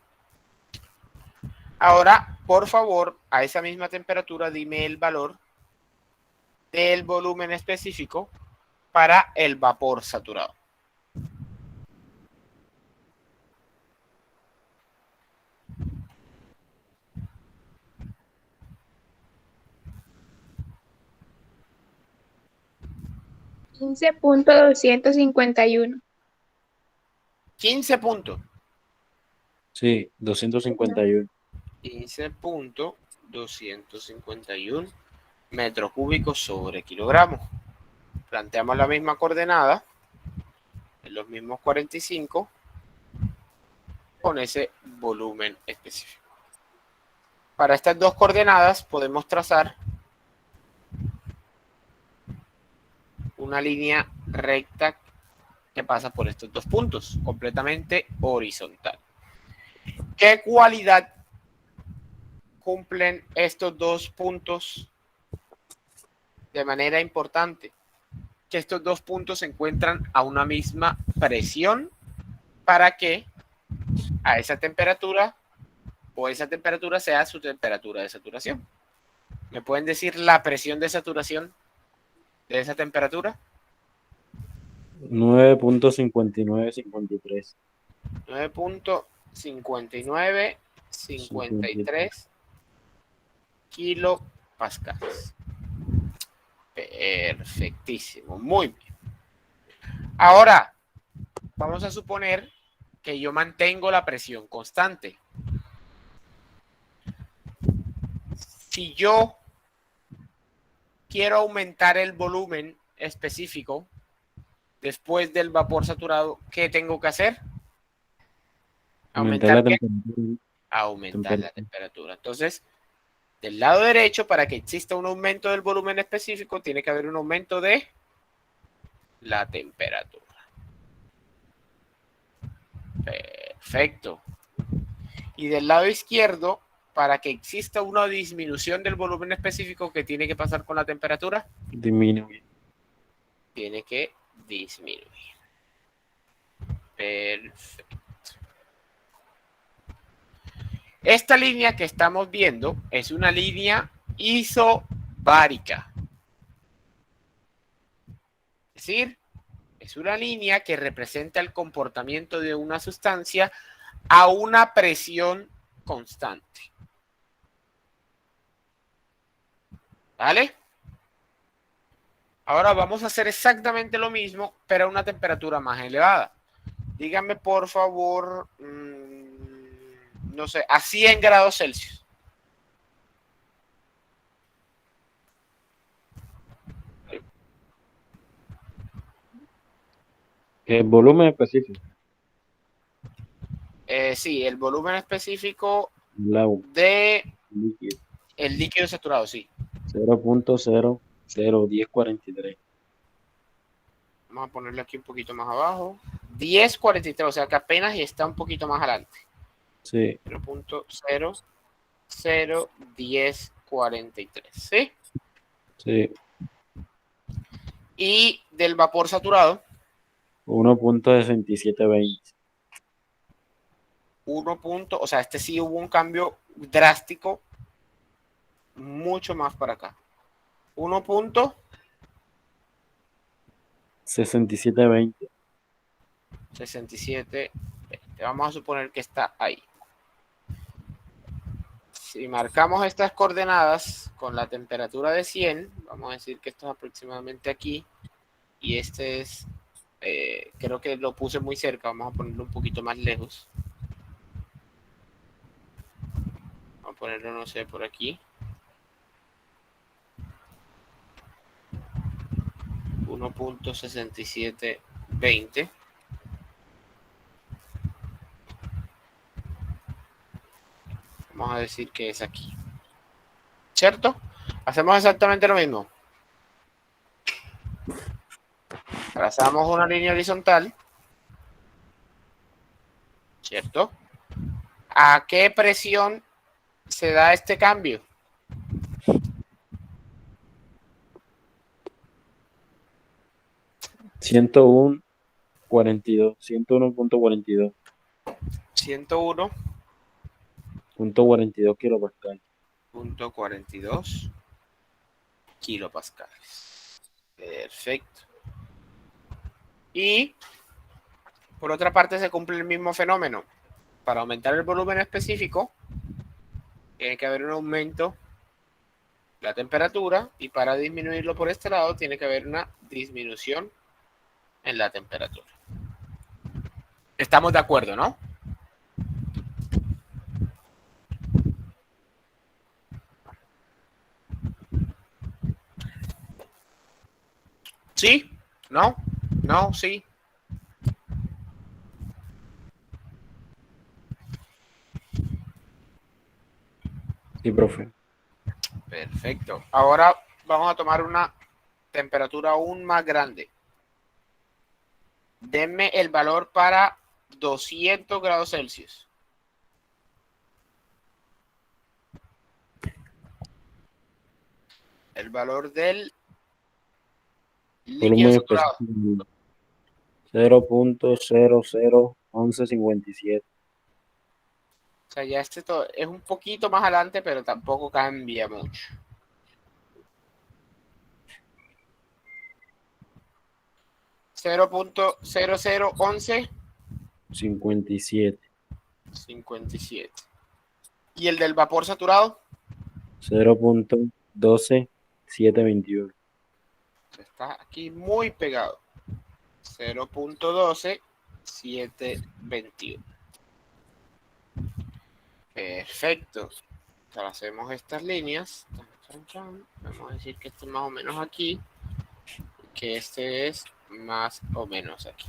S1: Ahora, por favor, a esa misma temperatura, dime el valor del volumen específico para el vapor saturado.
S5: $15.251.
S1: 15 puntos.
S2: Sí, 251.
S1: 15.251 metros cúbicos sobre kilogramos. Planteamos la misma coordenada, en los mismos 45, con ese volumen específico. Para estas dos coordenadas podemos trazar una línea recta que pasa por estos dos puntos, completamente horizontal. ¿Qué cualidad cumplen estos dos puntos de manera importante? Que estos dos puntos se encuentran a una misma presión para que a esa temperatura o esa temperatura sea su temperatura de saturación. ¿Me pueden decir la presión de saturación de esa temperatura?
S2: 9.5953.
S1: 9.5953 kilopascales. Perfectísimo, muy bien. Ahora, vamos a suponer que yo mantengo la presión constante. Si yo quiero aumentar el volumen específico después del vapor saturado, ¿qué tengo que hacer?
S2: Aumentar la
S1: temperatura. Entonces, del lado derecho, para que exista un aumento del volumen específico, tiene que haber un aumento de la temperatura. Perfecto. Y del lado izquierdo, para que exista una disminución del volumen específico que tiene que pasar con la temperatura?
S2: Disminuye.
S1: Tiene que disminuir. Perfecto. Esta línea que estamos viendo es una línea isobárica. Es decir, es una línea que representa el comportamiento de una sustancia a una presión constante. ¿Vale? Ahora vamos a hacer exactamente lo mismo, pero a una temperatura más elevada. Díganme, por favor, no sé, a 100 grados Celsius.
S2: El volumen específico.
S1: Sí, el volumen específico
S2: El agua.
S1: de
S2: Líquido.
S1: el líquido saturado, sí.
S2: 0.001043.
S1: Vamos a ponerle aquí un poquito más abajo. 1043, o sea que apenas está un poquito más adelante.
S2: Sí,
S1: 0.001043, ¿sí?
S2: sí.
S1: Y del vapor saturado,
S2: 1.6720.
S1: o sea, este sí hubo un cambio drástico, mucho más para acá.
S2: 6720.
S1: 1.67. Vamos a suponer que está ahí. Si marcamos estas coordenadas con la temperatura de 100, vamos a decir que esto es aproximadamente aquí, y este es, creo que lo puse muy cerca, vamos a ponerlo un poquito más lejos. Vamos a ponerlo, no sé, por aquí. 1.6720. Vamos a decir que es aquí. ¿Cierto? Hacemos exactamente lo mismo. Trazamos una línea horizontal. ¿Cierto? ¿A qué presión se da este cambio?
S2: Ciento 1.42 101.42 kilopascal.
S1: 101.42 kilopascales. Perfecto. Y por otra parte se cumple el mismo fenómeno. Para aumentar el volumen específico, tiene que haber un aumento de la temperatura, y para disminuirlo por este lado tiene que haber una disminución en la temperatura. Estamos de acuerdo, ¿no? ¿Sí? ¿No? ¿No? ¿Sí?
S2: Sí, profe.
S1: Perfecto. Ahora vamos a tomar una temperatura aún más grande. Denme el valor para 200 grados Celsius. El valor del líquido
S2: Volumen
S1: saturado.
S2: específico. 0.001157.
S1: O sea, ya este es un poquito más adelante, pero tampoco cambia mucho. 0.001157. 57. ¿Y el del vapor saturado?
S2: 0.12721.
S1: Está aquí muy pegado. 0.12721. Perfecto. Tracemos estas líneas. Vamos a decir que esto es más o menos aquí. Que este es más o menos aquí.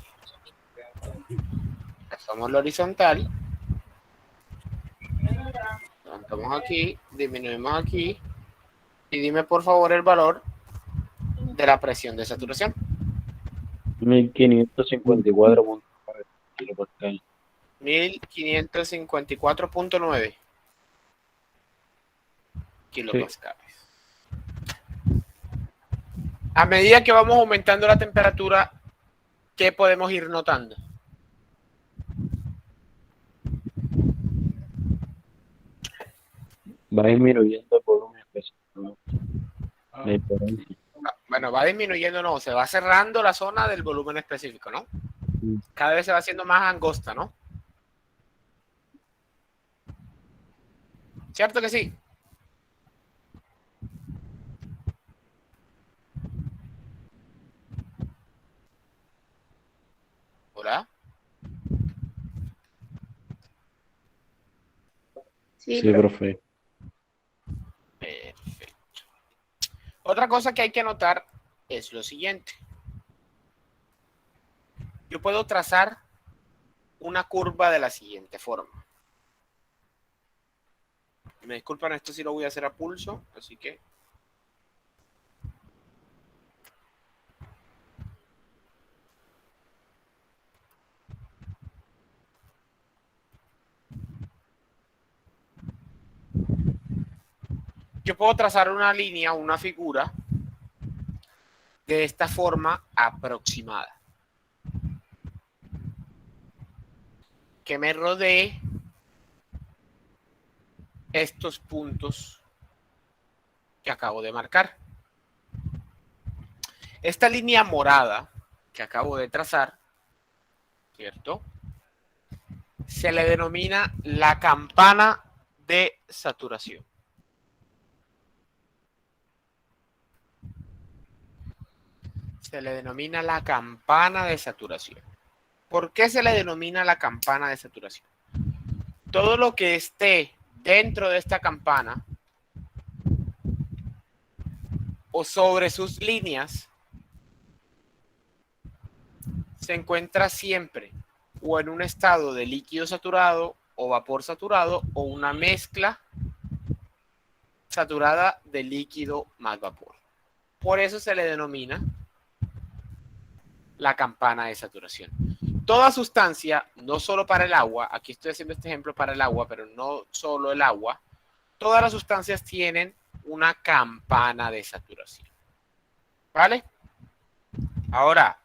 S1: Trazamos la horizontal. Levantamos aquí. Disminuimos aquí. Y dime por favor el valor de la presión de saturación.
S2: 1554.9 kilopascal.
S1: 1554.9. kilopascales. A medida que vamos aumentando la temperatura, ¿qué podemos ir notando?
S2: Va disminuyendo el volumen específico. La diferencia.
S1: Bueno, va disminuyendo, no, se va cerrando la zona del volumen específico, ¿no? Cada vez se va haciendo más angosta, ¿no? ¿Cierto que sí? ¿Hola?
S5: Sí,
S2: Sí, profe.
S1: Perfecto. Otra cosa que hay que notar es lo siguiente. Yo puedo trazar una curva de la siguiente forma. Me disculpan, esto sí lo voy a hacer a pulso, así que... Yo puedo trazar una línea, una figura, de esta forma aproximada. Que me rodee estos puntos que acabo de marcar. Esta línea morada que acabo de trazar, ¿cierto? Se le denomina la campana de saturación. Se le denomina la campana de saturación. ¿Por qué se le denomina la campana de saturación? Todo lo que esté dentro de esta campana o sobre sus líneas se encuentra siempre o en un estado de líquido saturado o vapor saturado o una mezcla saturada de líquido más vapor. Por eso se le denomina la campana de saturación. Toda sustancia, no solo para el agua, aquí estoy haciendo este ejemplo para el agua, pero no solo el agua, todas las sustancias tienen una campana de saturación. ¿Vale? Ahora,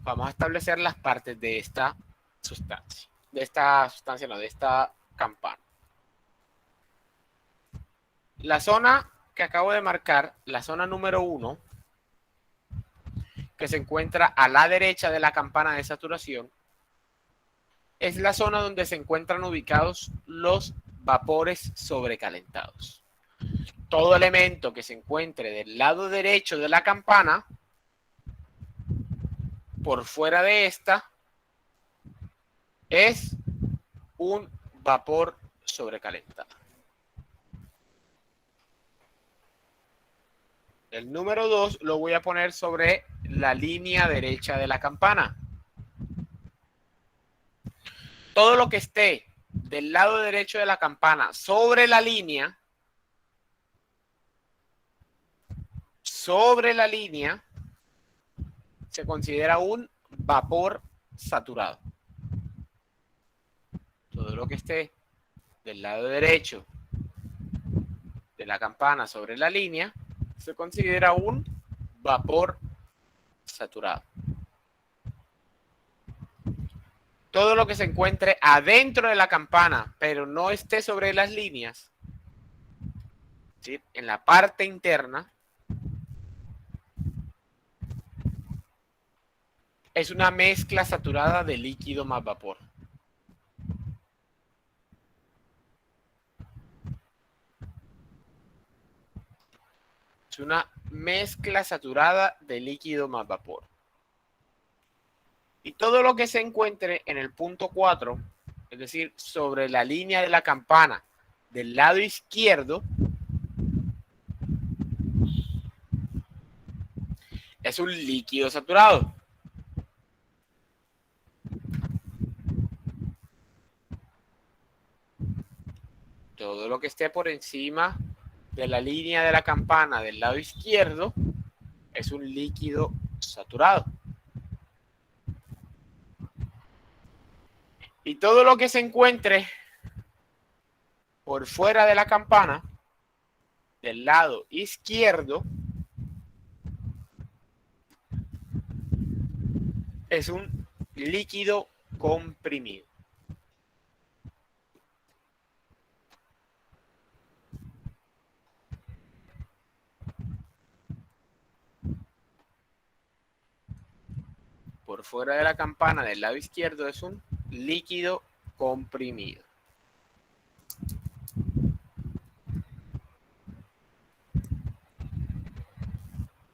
S1: vamos a establecer las partes de esta sustancia. De esta campana. La zona que acabo de marcar, la zona número 1, que se encuentra a la derecha de la campana de saturación, es la zona donde se encuentran ubicados los vapores sobrecalentados. Todo elemento que se encuentre del lado derecho de la campana, por fuera de esta, es un vapor sobrecalentado. El número 2 lo voy a poner sobre la línea derecha de la campana. Todo lo que esté del lado derecho de la campana sobre la línea, se considera un vapor saturado. Todo lo que esté del lado derecho de la campana sobre la línea se considera un vapor saturado. Todo lo que se encuentre adentro de la campana, pero no esté sobre las líneas, ¿sí?, en la parte interna, es una mezcla saturada de líquido más vapor. Es una mezcla saturada de líquido más vapor. Y todo lo que se encuentre en el punto 4, es decir, sobre la línea de la campana del lado izquierdo, es un líquido saturado. Todo lo que esté por encima de la línea de la campana del lado izquierdo es un líquido saturado. Y todo lo que se encuentre por fuera de la campana del lado izquierdo es un líquido comprimido. Por fuera de la campana del lado izquierdo es un líquido comprimido.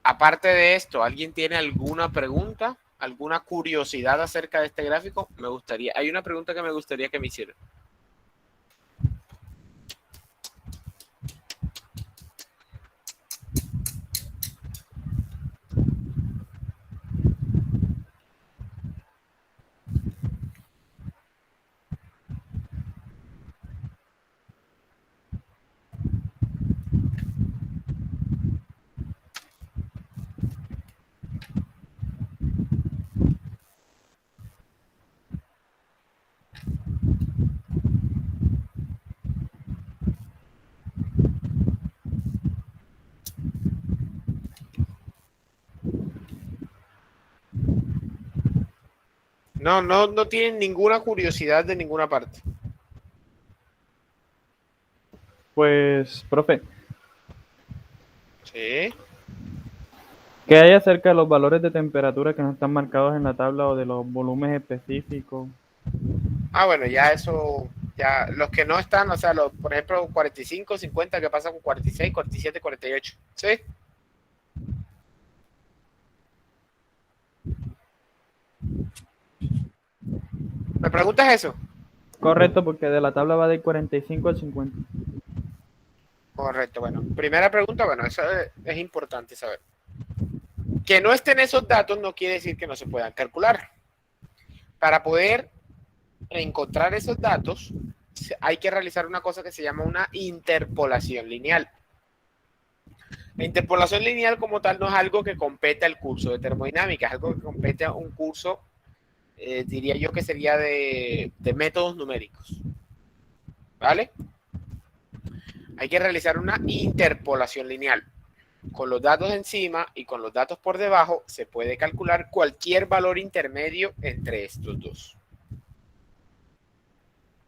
S1: Aparte de esto, ¿alguien tiene alguna pregunta? ¿Alguna curiosidad acerca de este gráfico? Hay una pregunta que me gustaría que me hicieran. No tienen ninguna curiosidad de ninguna parte.
S4: Pues, profe,
S1: Sí.
S4: ¿qué hay acerca de los valores de temperatura que no están marcados en la tabla o de los volúmenes específicos?
S1: Bueno, ya eso, ya los que no están, o sea, por ejemplo, 45, 50, ¿qué pasa con 46, 47, 48? ¿Sí? ¿Me preguntas eso?
S4: Correcto, porque de la tabla va del 45 al 50.
S1: Correcto, bueno. Primera pregunta, bueno, eso es importante saber. Que no estén esos datos no quiere decir que no se puedan calcular. Para poder encontrar esos datos, hay que realizar una cosa que se llama una interpolación lineal. La interpolación lineal como tal no es algo que compete al curso de termodinámica, es algo que compete a un curso, diría yo que sería de métodos numéricos. ¿Vale? Hay que realizar una interpolación lineal. Con los datos encima y con los datos por debajo se puede calcular cualquier valor intermedio entre estos dos.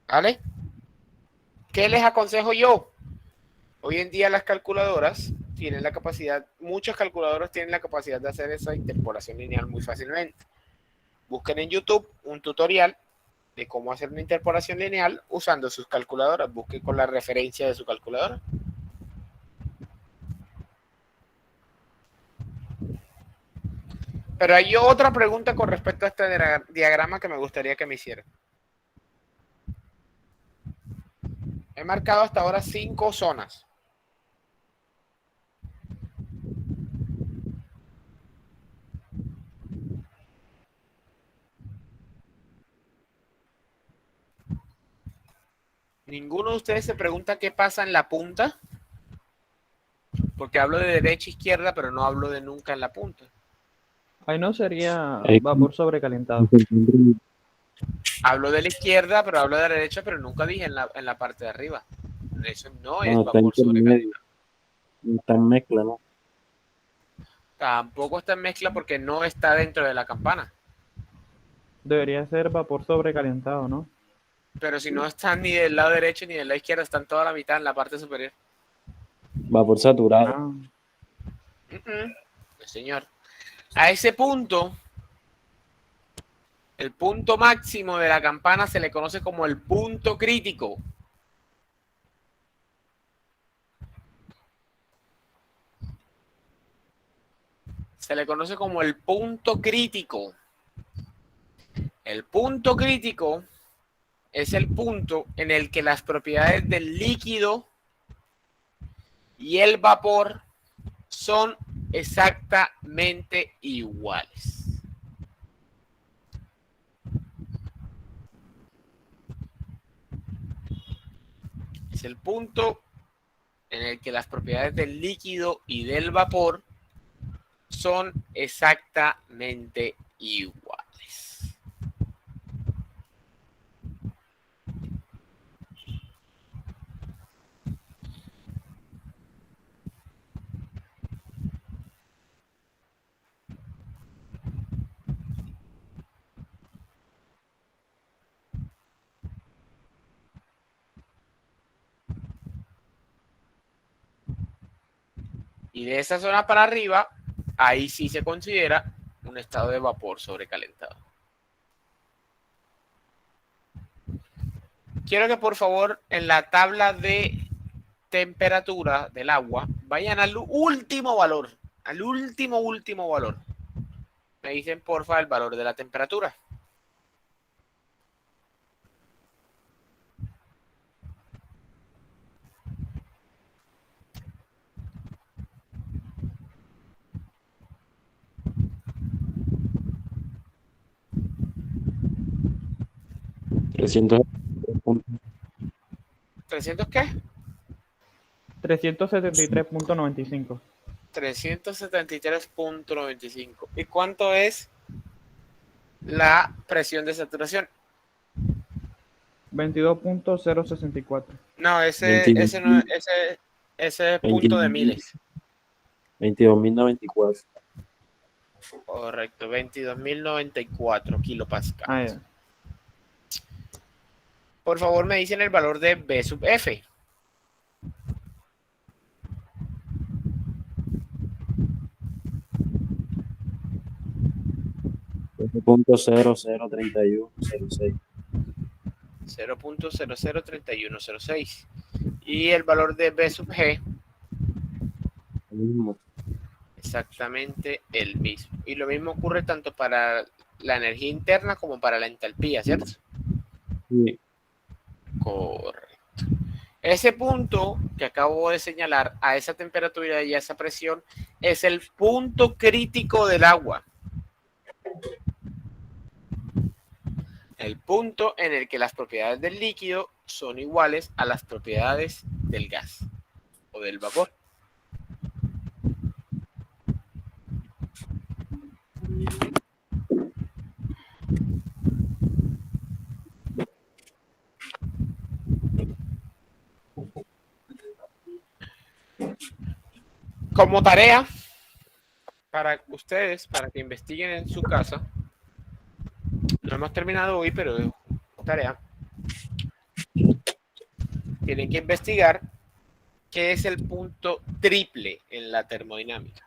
S1: ¿Vale? ¿Qué les aconsejo yo? Hoy en día las calculadoras tienen la capacidad, muchas calculadoras tienen la capacidad de hacer esa interpolación lineal muy fácilmente. Busquen en YouTube un tutorial de cómo hacer una interpolación lineal usando sus calculadoras. Busquen con la referencia de su calculadora. Pero hay otra pregunta con respecto a este diagrama que me gustaría que me hicieran. He marcado hasta ahora 5 zonas. ¿Ninguno de ustedes se pregunta qué pasa en la punta? Porque hablo de derecha e izquierda, pero no hablo de nunca en la punta.
S4: Ahí no sería
S2: Ahí-
S4: vapor sobrecalentado.
S1: Hablo de la izquierda, pero hablo de la derecha, pero nunca dije en la parte de arriba. Eso no es
S2: No, está
S1: vapor
S2: intermedio,
S1: sobrecalentado.
S2: está en mezcla, ¿no?
S1: Tampoco está en mezcla porque no está dentro de la campana.
S4: Debería ser vapor sobrecalentado, ¿no?
S1: Pero si no están ni del lado derecho ni del lado izquierdo, están toda la mitad en la parte superior.
S2: Vapor saturado.
S4: Ah,
S1: No, señor. A ese punto, el punto máximo de la campana se le conoce como el punto crítico. Se le conoce como el punto crítico. El punto crítico es el punto en el que las propiedades del líquido y el vapor son exactamente iguales. Es el punto en el que las propiedades del líquido y del vapor son exactamente iguales. Y de esa zona para arriba, ahí sí se considera un estado de vapor sobrecalentado. Quiero que por favor en la tabla de temperatura del agua vayan al último valor, al último valor. Me dicen porfa el valor de la temperatura.
S2: Trescientos.
S1: ¿300 qué?
S4: 373.95.
S1: 373.95. ¿Y cuánto es la presión de saturación?
S4: 22.064.
S1: No, ese es punto de miles.
S2: 22.094.
S1: Correcto, 22.094 kilopascales.
S4: Ya.
S1: Por favor, me dicen el valor de B sub F.
S2: .003106.
S1: 0.003106. Y el valor de B sub G,
S2: Lo mismo.
S1: exactamente el mismo. Y lo mismo ocurre tanto para la energía interna como para la entalpía, ¿cierto?
S2: Sí.
S1: Correcto. Ese punto que acabo de señalar, a esa temperatura y a esa presión, es el punto crítico del agua. El punto en el que las propiedades del líquido son iguales a las propiedades del gas o del vapor. Como tarea para ustedes, para que investiguen en su casa, no hemos terminado hoy, pero es tarea. Tienen que investigar qué es el punto triple en la termodinámica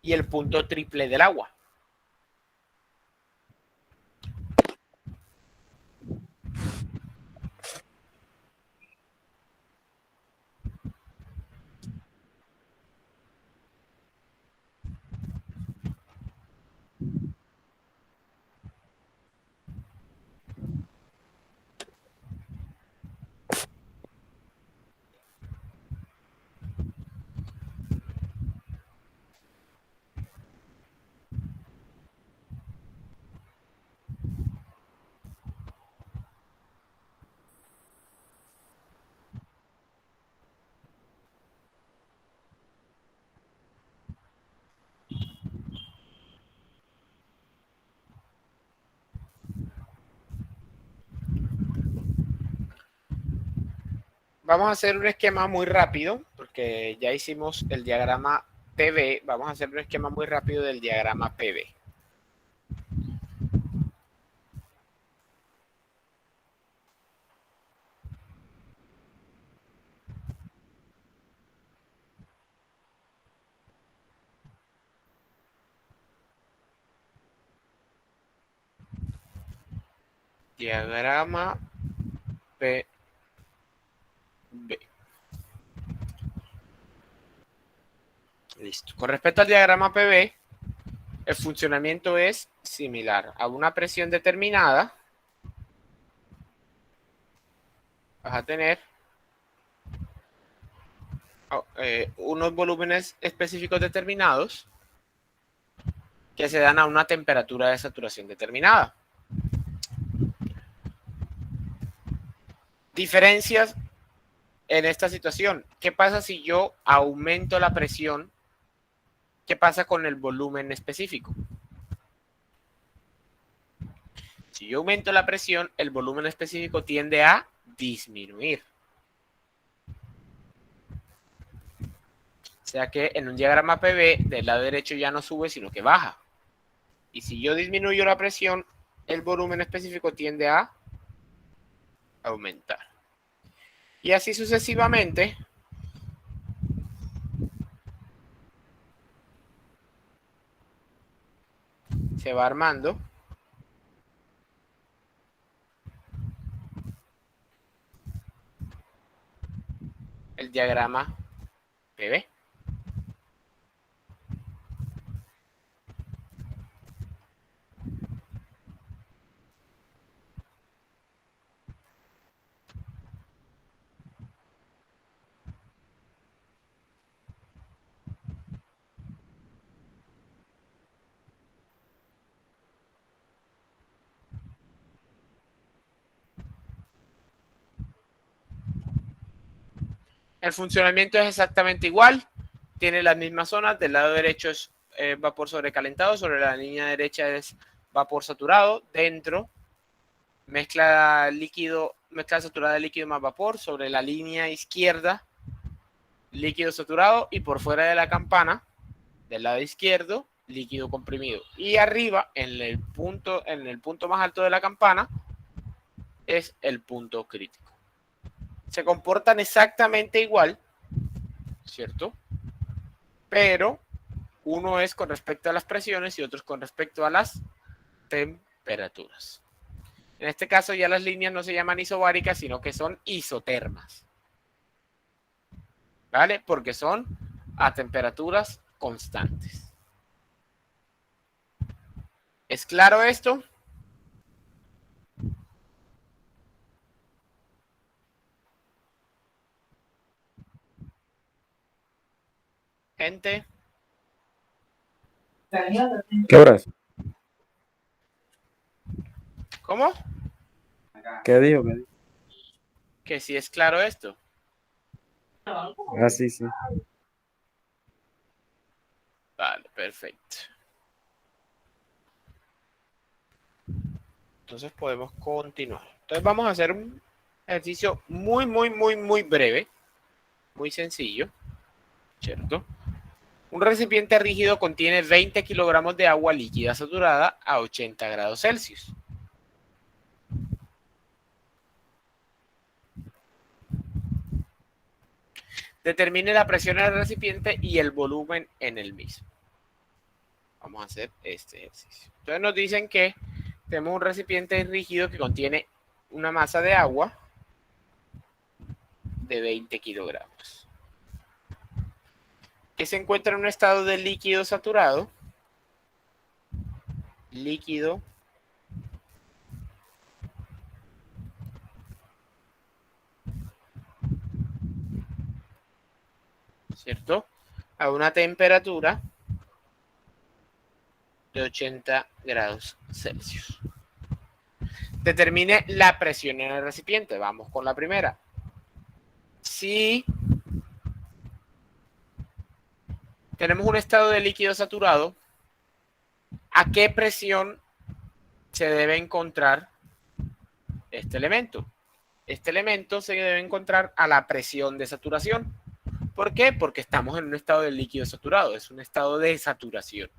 S1: y el punto triple del agua. Vamos a hacer un esquema muy rápido, porque ya hicimos el diagrama PV. Vamos a hacer un esquema muy rápido del diagrama PV. Diagrama PV. Listo. Con respecto al diagrama PV, el funcionamiento es similar. A una presión determinada, vas a tener unos volúmenes específicos determinados que se dan a una temperatura de saturación determinada. Diferencias en esta situación. ¿Qué pasa si yo aumento la presión? ¿Qué pasa con el volumen específico? Si yo aumento la presión, el volumen específico tiende a disminuir. O sea que en un diagrama PV, del lado derecho ya no sube, sino que baja. Y si yo disminuyo la presión, el volumen específico tiende a aumentar. Y así sucesivamente se va armando el diagrama PV. El funcionamiento es exactamente igual, tiene las mismas zonas, del lado derecho es vapor sobrecalentado, sobre la línea derecha es vapor saturado, dentro mezcla saturada de líquido más vapor, sobre la línea izquierda líquido saturado y por fuera de la campana, del lado izquierdo, líquido comprimido. Y arriba, en el punto más alto de la campana, es el punto crítico. Se comportan exactamente igual, ¿cierto? Pero uno es con respecto a las presiones y otro es con respecto a las temperaturas. En este caso ya las líneas no se llaman isobáricas, sino que son isotermas. ¿Vale? Porque son a temperaturas constantes. ¿Es claro esto? Gente.
S6: ¿Qué horas?
S1: ¿Cómo?
S6: ¿Qué dijo?
S1: Que sí es claro esto.
S6: Ah, sí, sí.
S1: Vale, perfecto. Entonces podemos continuar. Entonces vamos a hacer un ejercicio muy breve, muy sencillo, ¿cierto? Un recipiente rígido contiene 20 kilogramos de agua líquida saturada a 80 grados Celsius. Determine la presión en el recipiente y el volumen en el mismo. Vamos a hacer este ejercicio. Entonces nos dicen que tenemos un recipiente rígido que contiene una masa de agua de 20 kilogramos. Que se encuentra en un estado de líquido saturado. Líquido ¿cierto? A una temperatura de 80 grados Celsius. Determine la presión en el recipiente. Vamos con la primera. Si tenemos un estado de líquido saturado, ¿a qué presión se debe encontrar este elemento? Este elemento se debe encontrar a la presión de saturación. ¿Por qué? Porque estamos en un estado de líquido saturado. Es un estado de saturación.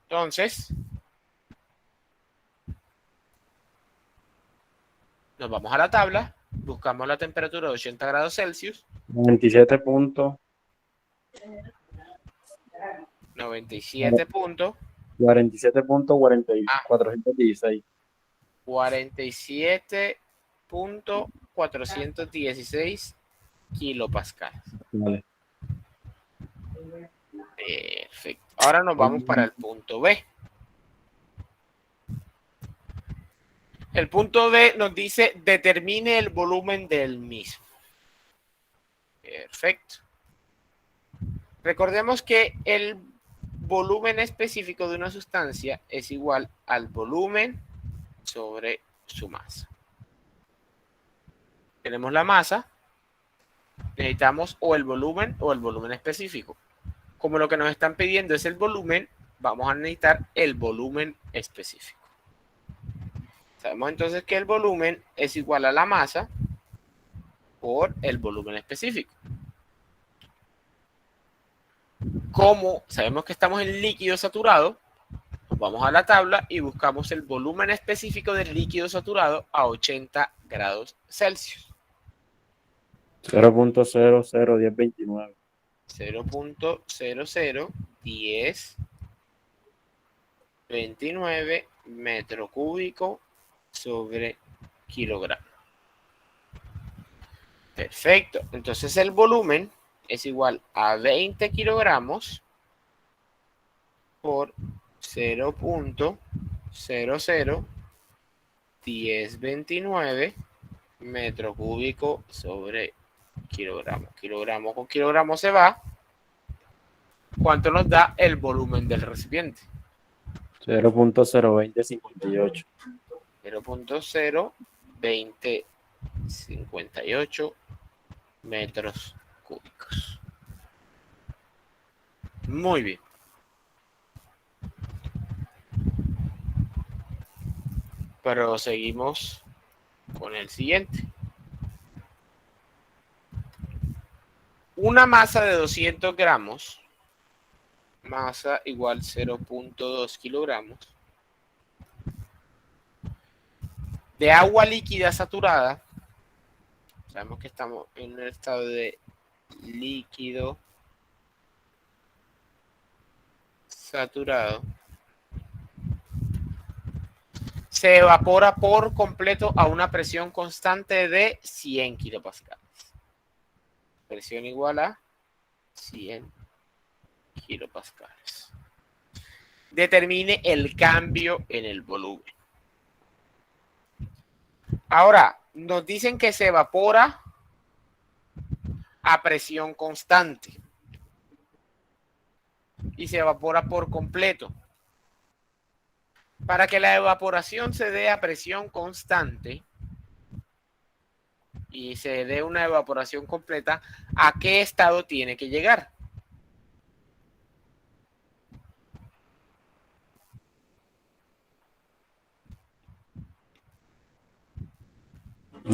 S1: Entonces, nos vamos a la tabla, buscamos la temperatura de 80 grados Celsius.
S6: 97 puntos.
S1: 97 puntos.
S6: 47.416.
S1: 47.416 kilopascales.
S6: Vale.
S1: Perfecto. Ahora nos vamos para el punto B. El punto B nos dice determine el volumen del mismo. Perfecto. Recordemos que el volumen específico de una sustancia es igual al volumen sobre su masa. Tenemos la masa, necesitamos o el volumen específico. Como lo que nos están pidiendo es el volumen, vamos a necesitar el volumen específico. Sabemos entonces que el volumen es igual a la masa por el volumen específico. Como sabemos que estamos en líquido saturado, nos vamos a la tabla y buscamos el volumen específico del líquido saturado a 80 grados Celsius.
S6: 0.001029.
S1: 0.001029. 29 metro cúbico sobre kilogramo. Perfecto. Entonces el volumen es igual a 20 kilogramos por 0.001029 metro cúbico sobre kilogramo. Kilogramo con kilogramo se va. ¿Cuánto nos da el volumen del recipiente?
S6: 0.02058.
S1: 0.02058 metros cúbicos. Muy bien. Proseguimos con el siguiente. Una masa de 200 gramos, masa igual 0.2 kilogramos, de agua líquida saturada. Sabemos que estamos en un estado de líquido saturado. Se evapora por completo a una presión constante de 100 kilopascales. Presión igual a 100 kilopascales. Determine el cambio en el volumen. Ahora, nos dicen que se evapora a presión constante y se evapora por completo. Para que la evaporación se dé a presión constante y se dé una evaporación completa, ¿a qué estado tiene que llegar?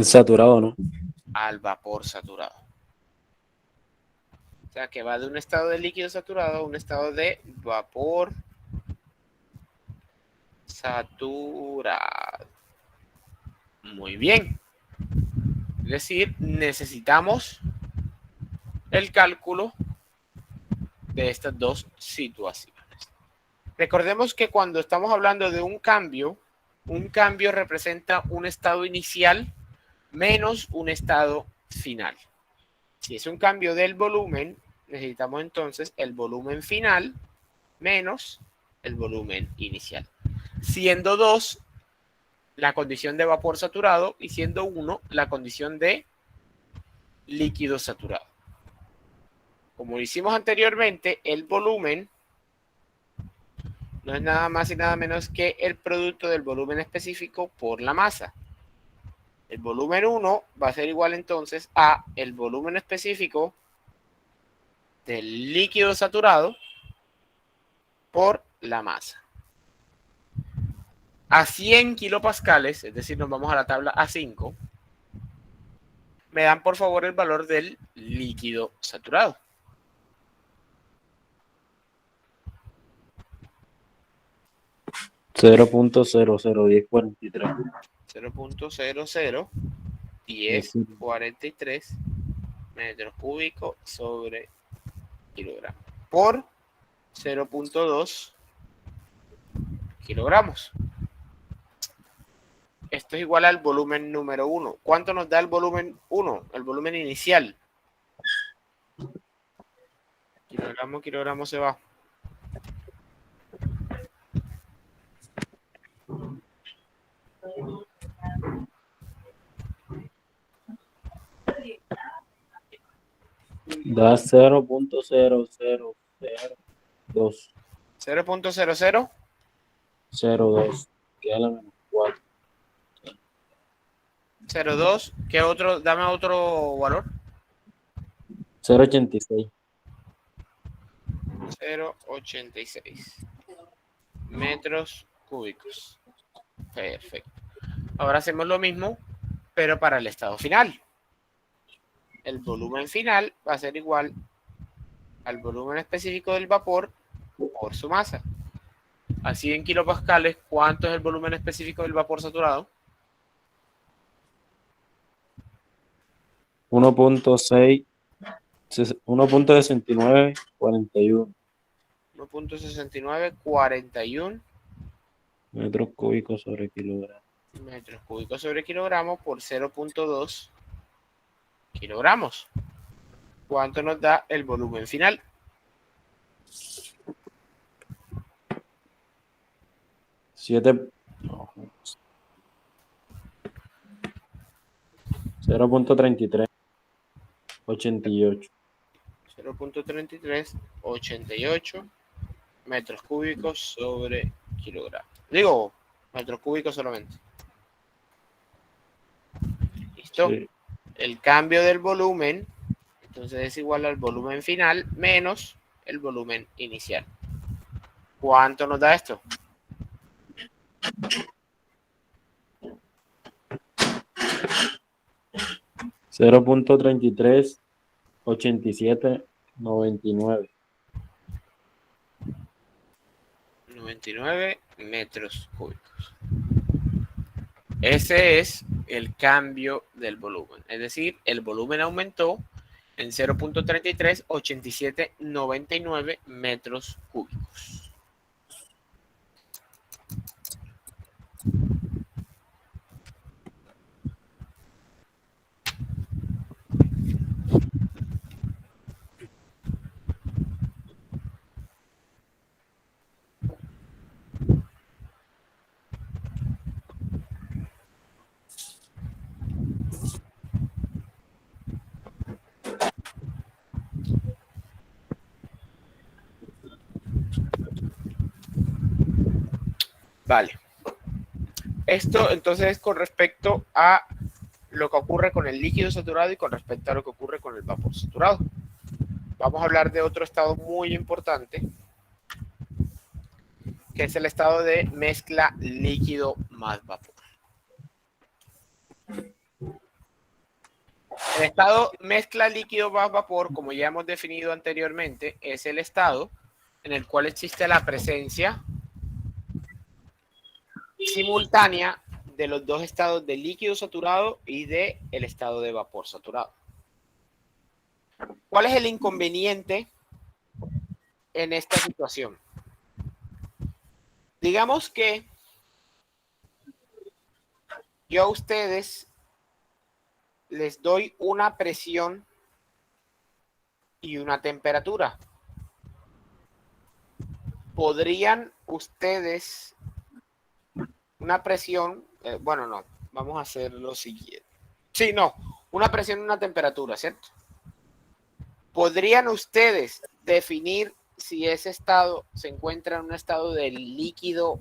S6: Saturado, ¿no?
S1: Al vapor saturado. O sea, que va de un estado de líquido saturado a un estado de vapor saturado. Muy bien. Es decir, necesitamos el cálculo de estas dos situaciones. Recordemos que cuando estamos hablando de un cambio representa un estado inicial menos un estado final. Si es un cambio del volumen, necesitamos entonces el volumen final menos el volumen inicial. Siendo 2 la condición de vapor saturado y siendo 1 la condición de líquido saturado. Como hicimos anteriormente, el volumen no es nada más y nada menos que el producto del volumen específico por la masa. El volumen 1 va a ser igual entonces a el volumen específico del líquido saturado por la masa. A 100 kilopascales, es decir, nos vamos a la tabla A5, me dan por favor el valor del líquido saturado.
S6: .001043.
S1: 0.001043 metros cúbicos sobre kilogramo por 0.2 kilogramos. Esto es igual al volumen número 1. ¿Cuánto nos da el volumen 1? El volumen inicial. Kilogramo se va.
S6: Da 0.00002.
S1: 0.0002.
S6: Queda la menos 4.
S1: 02. ¿Qué otro? Dame otro valor.
S6: 0.86.
S1: 0.86 metros cúbicos. Perfecto. Ahora hacemos lo mismo, pero para el estado final. El volumen final va a ser igual al volumen específico del vapor por su masa. Así en kilopascales, ¿cuánto es el volumen específico del vapor saturado?
S6: 1.6 1.6941.
S1: 1.6941
S6: metros cúbicos sobre kilogramos.
S1: Metros cúbicos sobre kilogramo por 0.2 kilogramos. ¿Cuánto nos da el volumen final?
S6: No, 0.33, 88.
S1: 0.3388 metros cúbicos sobre kilogramo. Digo, metros cúbicos solamente. ¿Listo?
S6: Sí.
S1: El cambio del volumen, entonces es igual al volumen final menos el volumen inicial. ¿Cuánto nos da esto?
S6: 0.33, 87, 99.
S1: 99 metros cúbicos. Ese es el cambio del volumen. Es decir, el volumen aumentó en 0.33, 87, 99 metros cúbicos. Vale. Esto entonces es con respecto a lo que ocurre con el líquido saturado y con respecto a lo que ocurre con el vapor saturado. Vamos a hablar de otro estado muy importante, que es el estado de mezcla líquido más vapor. El estado mezcla líquido más vapor, como ya hemos definido anteriormente, es el estado en el cual existe la presencia simultánea de los dos estados de líquido saturado y de el estado de vapor saturado. ¿Cuál es el inconveniente en esta situación? Digamos que yo a ustedes les doy una presión y una temperatura. ¿Podrían ustedes una presión? Bueno, no, vamos a hacer lo siguiente. Sí, no, una presión y una temperatura, ¿cierto? ¿Podrían ustedes definir si ese estado se encuentra en un estado de líquido,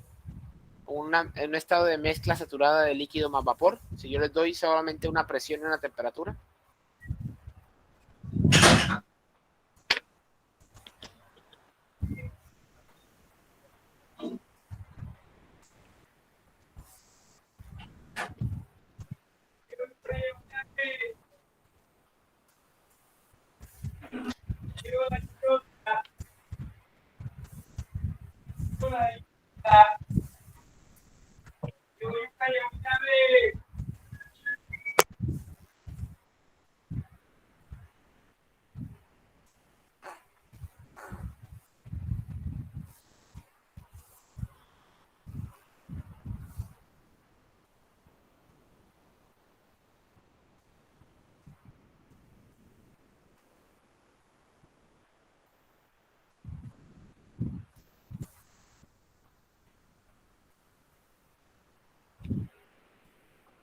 S1: en un estado de mezcla saturada de líquido más vapor? Si yo les doy solamente una presión y una temperatura.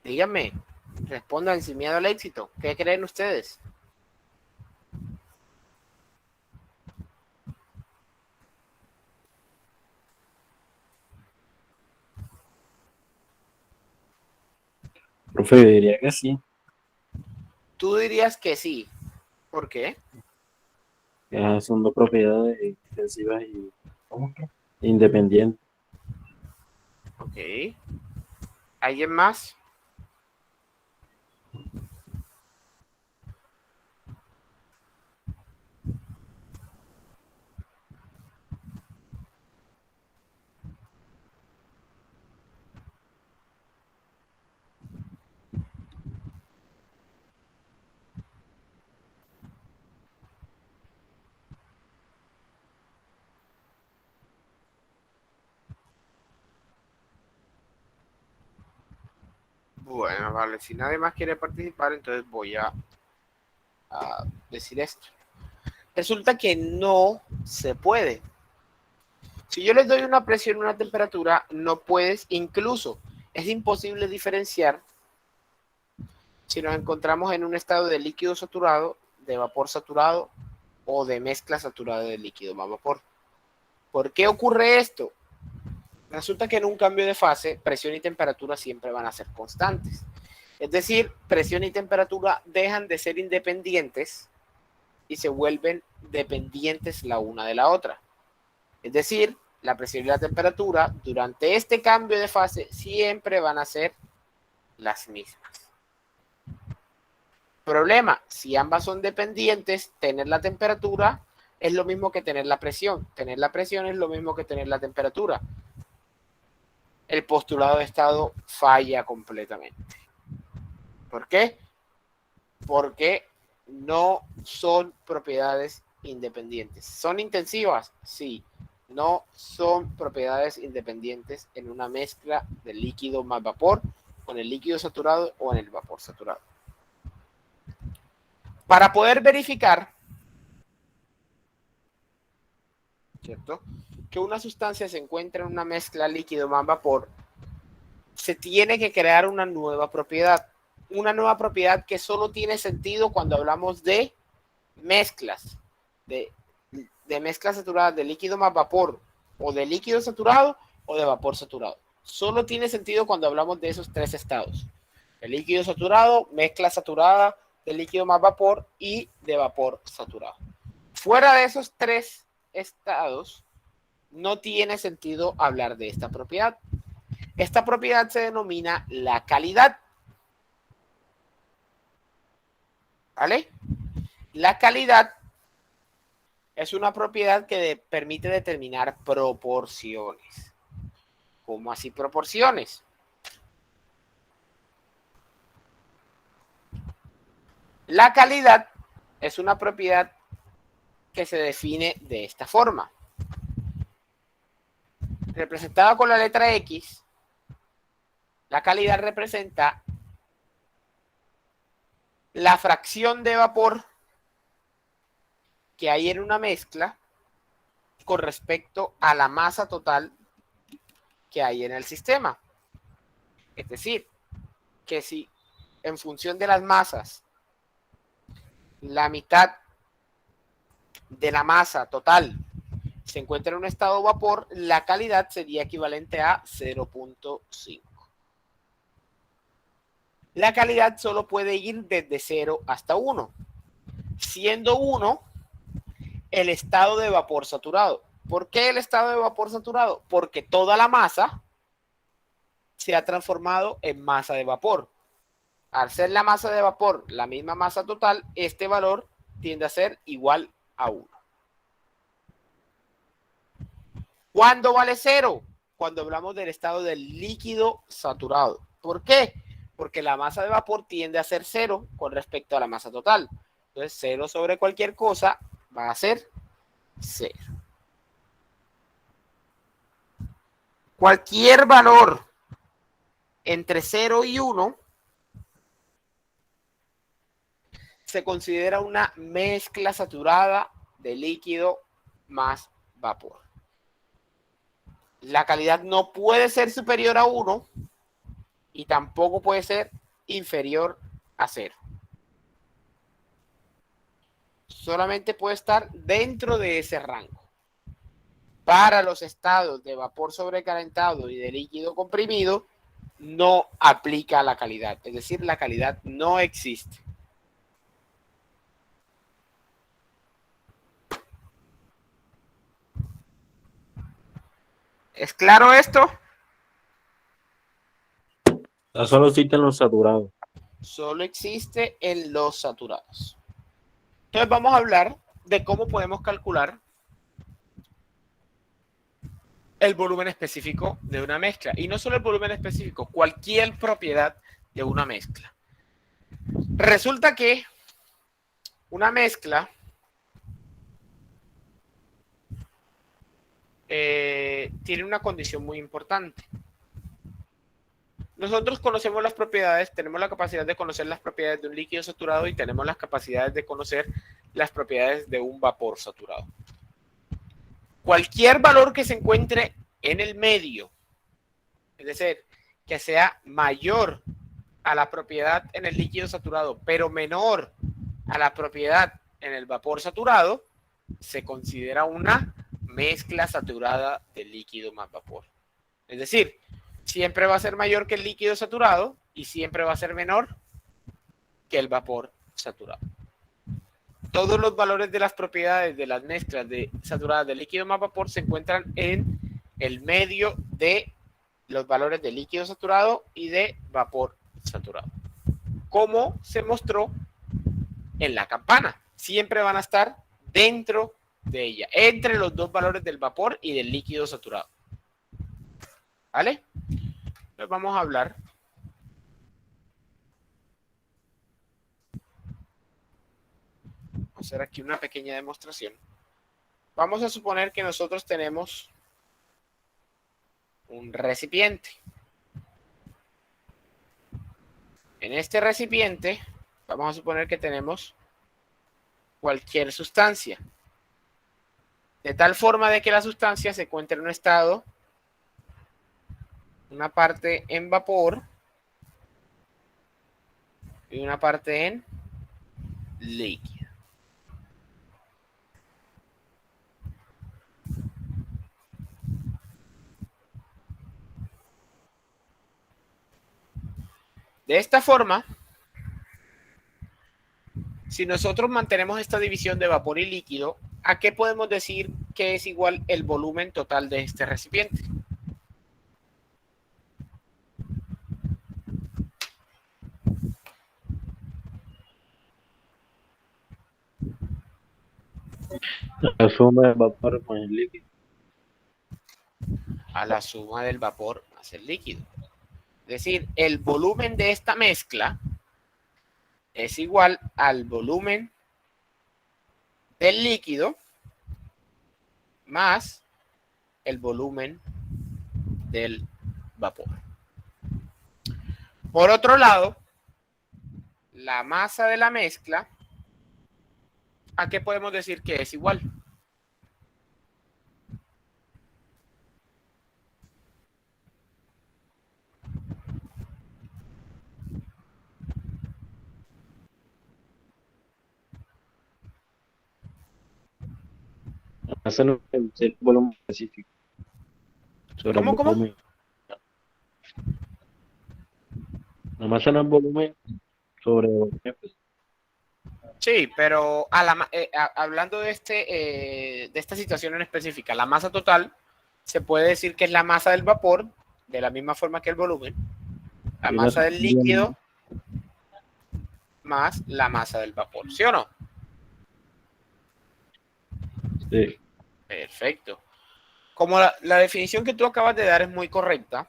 S1: Díganme, respondan sin miedo al éxito. ¿Qué creen ustedes?
S6: Profe, yo diría que sí.
S1: Tú dirías que sí. ¿Por qué?
S6: Ya son dos propiedades intensivas y independientes.
S1: Ok. ¿Alguien más? Bueno, vale, si nadie más quiere participar, entonces voy a decir esto. Resulta que no se puede. Si yo les doy una presión y una temperatura, no puedes, incluso es imposible diferenciar si nos encontramos en un estado de líquido saturado, de vapor saturado o de mezcla saturada de líquido más vapor. ¿Por qué ocurre esto? Resulta que en un cambio de fase, presión y temperatura siempre van a ser constantes. Es decir, presión y temperatura dejan de ser independientes y se vuelven dependientes la una de la otra. Es decir, la presión y la temperatura durante este cambio de fase siempre van a ser las mismas. Problema, si ambas son dependientes, tener la temperatura es lo mismo que tener la presión. Tener la presión es lo mismo que tener la temperatura. El postulado de estado falla completamente. ¿Por qué? Porque no son propiedades independientes. ¿Son intensivas? Sí. No son propiedades independientes en una mezcla de líquido más vapor, o en el líquido saturado o en el vapor saturado. Para poder verificar, ¿cierto?, que una sustancia se encuentra en una mezcla líquido más vapor, se tiene que crear una nueva propiedad. Una nueva propiedad que solo tiene sentido cuando hablamos de mezclas, de mezclas saturadas de líquido más vapor, o de líquido saturado o de vapor saturado. Solo tiene sentido cuando hablamos de esos tres estados: el líquido saturado, mezcla saturada de líquido más vapor y de vapor saturado. Fuera de esos tres estados, no tiene sentido hablar de esta propiedad. Esta propiedad se denomina la calidad. ¿Vale? La calidad es una propiedad que permite determinar proporciones. ¿Cómo así proporciones? La calidad es una propiedad que se define de esta forma. Representada con la letra X, la calidad representa la fracción de vapor que hay en una mezcla con respecto a la masa total que hay en el sistema. Es decir, que si en función de las masas, la mitad de la masa total se encuentra en un estado de vapor, la calidad sería equivalente a 0.5. La calidad solo puede ir desde 0 hasta 1, siendo 1 el estado de vapor saturado. ¿Por qué el estado de vapor saturado? Porque toda la masa se ha transformado en masa de vapor. Al ser la masa de vapor la misma masa total, este valor tiende a ser igual a 1. ¿Cuándo vale 0? Cuando hablamos del estado del líquido saturado. ¿Por qué? Porque la masa de vapor tiende a ser 0 con respecto a la masa total. Entonces 0 sobre cualquier cosa va a ser 0. Cualquier valor entre 0 y 1 se considera una mezcla saturada de líquido más vapor. La calidad no puede ser superior a 1 y tampoco puede ser inferior a 0. Solamente puede estar dentro de ese rango. Para los estados de vapor sobrecalentado y de líquido comprimido, no aplica la calidad. Es decir, la calidad no existe. ¿Es claro esto?
S6: Solo existen los saturados.
S1: Solo existe en los saturados. Entonces vamos a hablar de cómo podemos calcular el volumen específico de una mezcla. Y no solo el volumen específico, cualquier propiedad de una mezcla. Resulta que una mezcla tiene una condición muy importante. nosotros conocemos las propiedades, tenemos la capacidad de conocer las propiedades de un líquido saturado y tenemos las capacidades de conocer las propiedades de un vapor saturado. Cualquier valor que se encuentre en el medio, es decir, que sea mayor a la propiedad en el líquido saturado, pero menor a la propiedad en el vapor saturado, se considera una mezcla saturada de líquido más vapor. Es decir, siempre va a ser mayor que el líquido saturado y siempre va a ser menor que el vapor saturado. Todos los valores de las propiedades de las mezclas saturadas de líquido más vapor se encuentran en el medio de los valores de líquido saturado y de vapor saturado. Como se mostró en la campana, siempre van a estar dentro de ella, entre los dos valores del vapor y del líquido saturado. ¿Vale? Entonces vamos a hablar a hacer aquí una pequeña demostración. Vamos a suponer que nosotros tenemos un recipiente. En este recipiente vamos a suponer que tenemos cualquier sustancia, de tal forma de que la sustancia se encuentre en un estado, una parte en vapor y una parte en líquido. De esta forma, si nosotros mantenemos esta división de vapor y líquido, ¿a qué podemos decir que es igual el volumen total de este recipiente?
S6: La suma del vapor con el líquido.
S1: A la suma del vapor más el líquido. Es decir, el volumen de esta mezcla es igual al volumen del líquido más el volumen del vapor. Por otro lado, la masa de la mezcla, ¿a qué podemos decir que es igual?
S6: La masa no es el volumen específico. Sobre el
S1: ¿Cómo?
S6: volumen. La masa no es volumen sobre el volumen específico.
S1: Sí, pero hablando de esta situación en específica, la masa total se puede decir que es la masa del vapor, de la misma forma que el volumen, la masa del líquido más la masa del vapor, ¿sí o no?
S6: Sí.
S1: Perfecto. Como la definición que tú acabas de dar es muy correcta,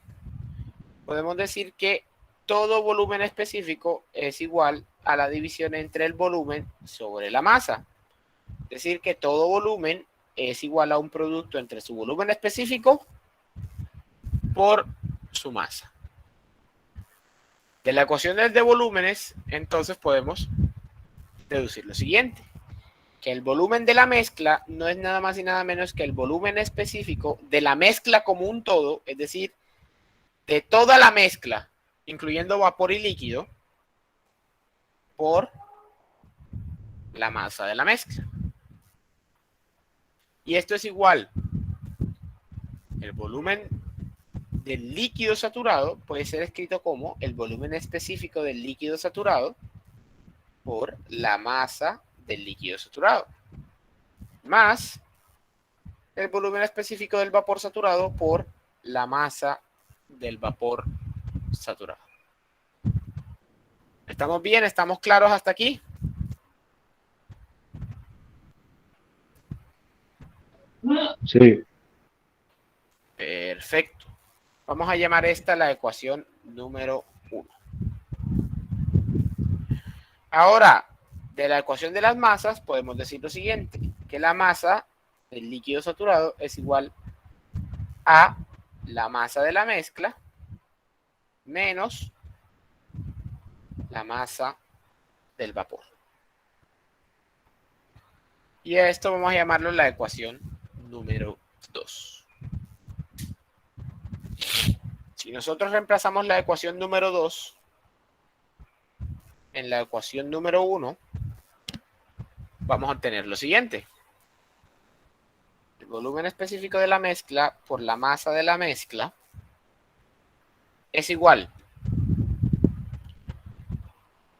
S1: podemos decir que todo volumen específico es igual a la división entre el volumen sobre la masa. Es decir, que todo volumen es igual a un producto entre su volumen específico por su masa. De la ecuación de volúmenes, entonces podemos deducir lo siguiente: que el volumen de la mezcla no es nada más y nada menos que el volumen específico de la mezcla como un todo, es decir, de toda la mezcla, incluyendo vapor y líquido, por la masa de la mezcla. Y esto es igual. El volumen del líquido saturado puede ser escrito como el volumen específico del líquido saturado por la masa del líquido saturado, más el volumen específico del vapor saturado por la masa del vapor saturado. ¿Estamos bien? ¿Estamos claros hasta aquí?
S6: Sí.
S1: Perfecto. Vamos a llamar esta la ecuación número 1. Ahora, de la ecuación de las masas podemos decir lo siguiente: que la masa del líquido saturado es igual a la masa de la mezcla menos la masa del vapor. Y a esto vamos a llamarlo la ecuación número 2. Si nosotros reemplazamos la ecuación número 2 en la ecuación número 1, vamos a obtener lo siguiente. El volumen específico de la mezcla por la masa de la mezcla es igual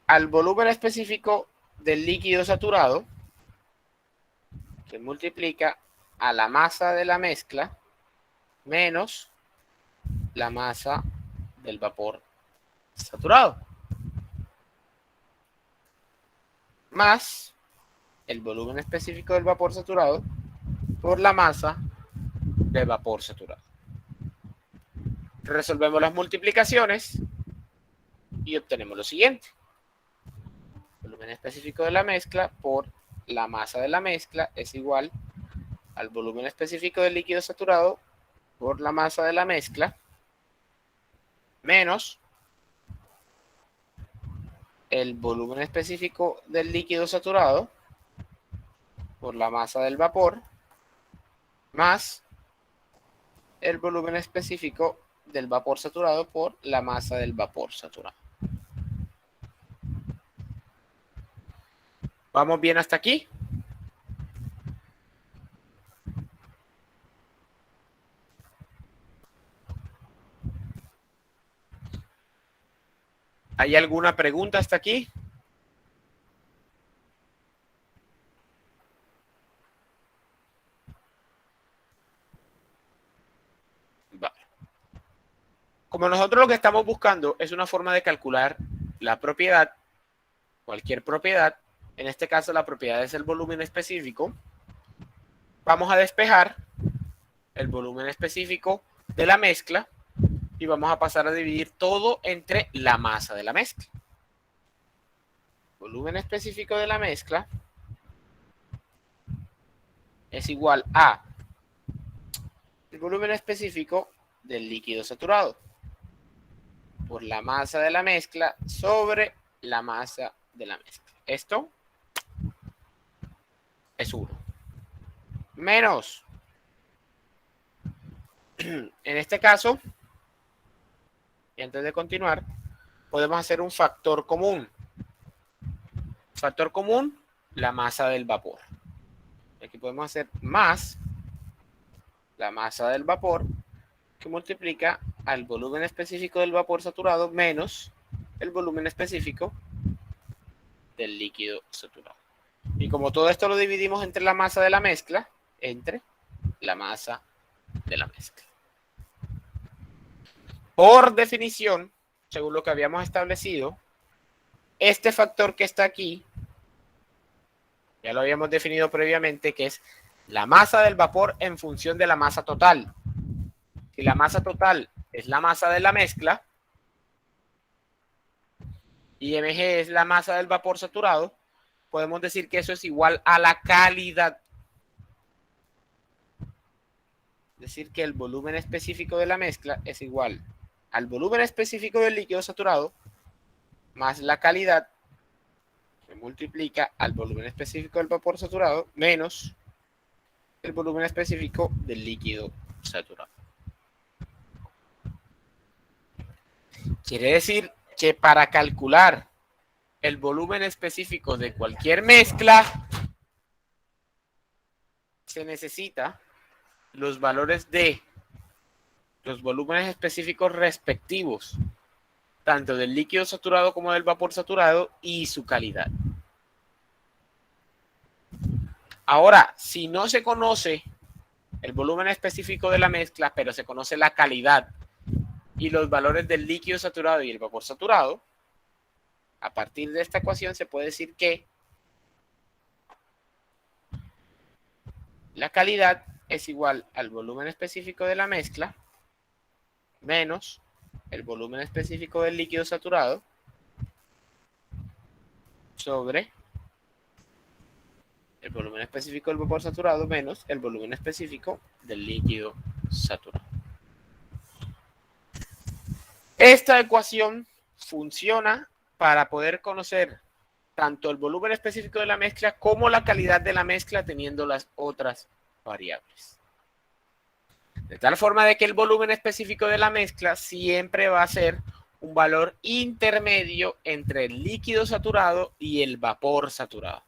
S1: al volumen específico del líquido saturado, que multiplica a la masa de la mezcla menos la masa del vapor saturado, más el volumen específico del vapor saturado por la masa del vapor saturado. Resolvemos las multiplicaciones y obtenemos lo siguiente. Volumen específico de la mezcla por la masa de la mezcla es igual al volumen específico del líquido saturado por la masa de la mezcla menos el volumen específico del líquido saturado por la masa del vapor más el volumen específico del vapor saturado por la masa del vapor saturado. ¿Vamos bien hasta aquí? ¿Hay alguna pregunta hasta aquí? Vale. Como nosotros lo que estamos buscando es una forma de calcular la propiedad, cualquier propiedad, en este caso la propiedad es el volumen específico, vamos a despejar el volumen específico de la mezcla y vamos a pasar a dividir todo entre la masa de la mezcla. Volumen específico de la mezcla es igual a el volumen específico del líquido saturado por la masa de la mezcla sobre la masa de la mezcla. Esto es 1. Menos, en este caso, y antes de continuar, podemos hacer un factor común. Factor común, la masa del vapor. Aquí podemos hacer más la masa del vapor que multiplica al volumen específico del vapor saturado menos el volumen específico del líquido saturado. Y como todo esto lo dividimos entre la masa de la mezcla, entre la masa de la mezcla. Por definición, según lo que habíamos establecido, este factor que está aquí, ya lo habíamos definido previamente, que es la masa del vapor en función de la masa total. Si la masa total es la masa de la mezcla y mg es la masa del vapor saturado, podemos decir que eso es igual a la calidad. Es decir, que el volumen específico de la mezcla es igual al volumen específico del líquido saturado más la calidad que multiplica al volumen específico del vapor saturado menos el volumen específico del líquido saturado. Quiere decir que para calcular el volumen específico de cualquier mezcla se necesita los valores de los volúmenes específicos respectivos, tanto del líquido saturado como del vapor saturado, y su calidad. Ahora, si no se conoce el volumen específico de la mezcla, pero se conoce la calidad y los valores del líquido saturado y el vapor saturado, a partir de esta ecuación se puede decir que la calidad es igual al volumen específico de la mezcla menos el volumen específico del líquido saturado sobre el volumen específico del vapor saturado menos el volumen específico del líquido saturado. Esta ecuación funciona para poder conocer tanto el volumen específico de la mezcla como la calidad de la mezcla teniendo las otras variables. De tal forma de que el volumen específico de la mezcla siempre va a ser un valor intermedio entre el líquido saturado y el vapor saturado.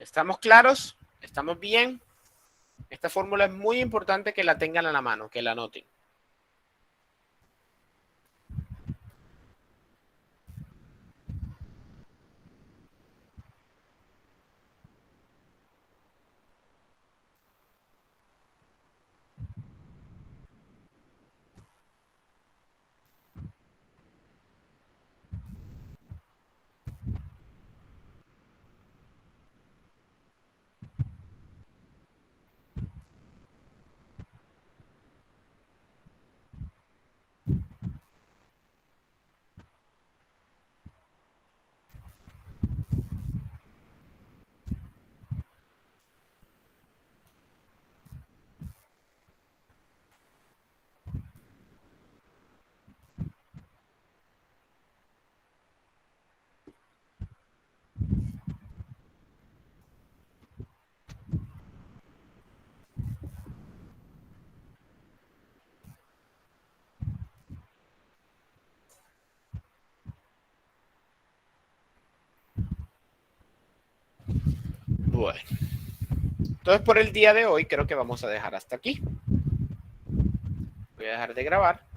S1: ¿Estamos claros? ¿Estamos bien? Esta fórmula es muy importante que la tengan a la mano, que la anoten. Bueno, entonces por el día de hoy creo que vamos a dejar hasta aquí. Voy a dejar de grabar.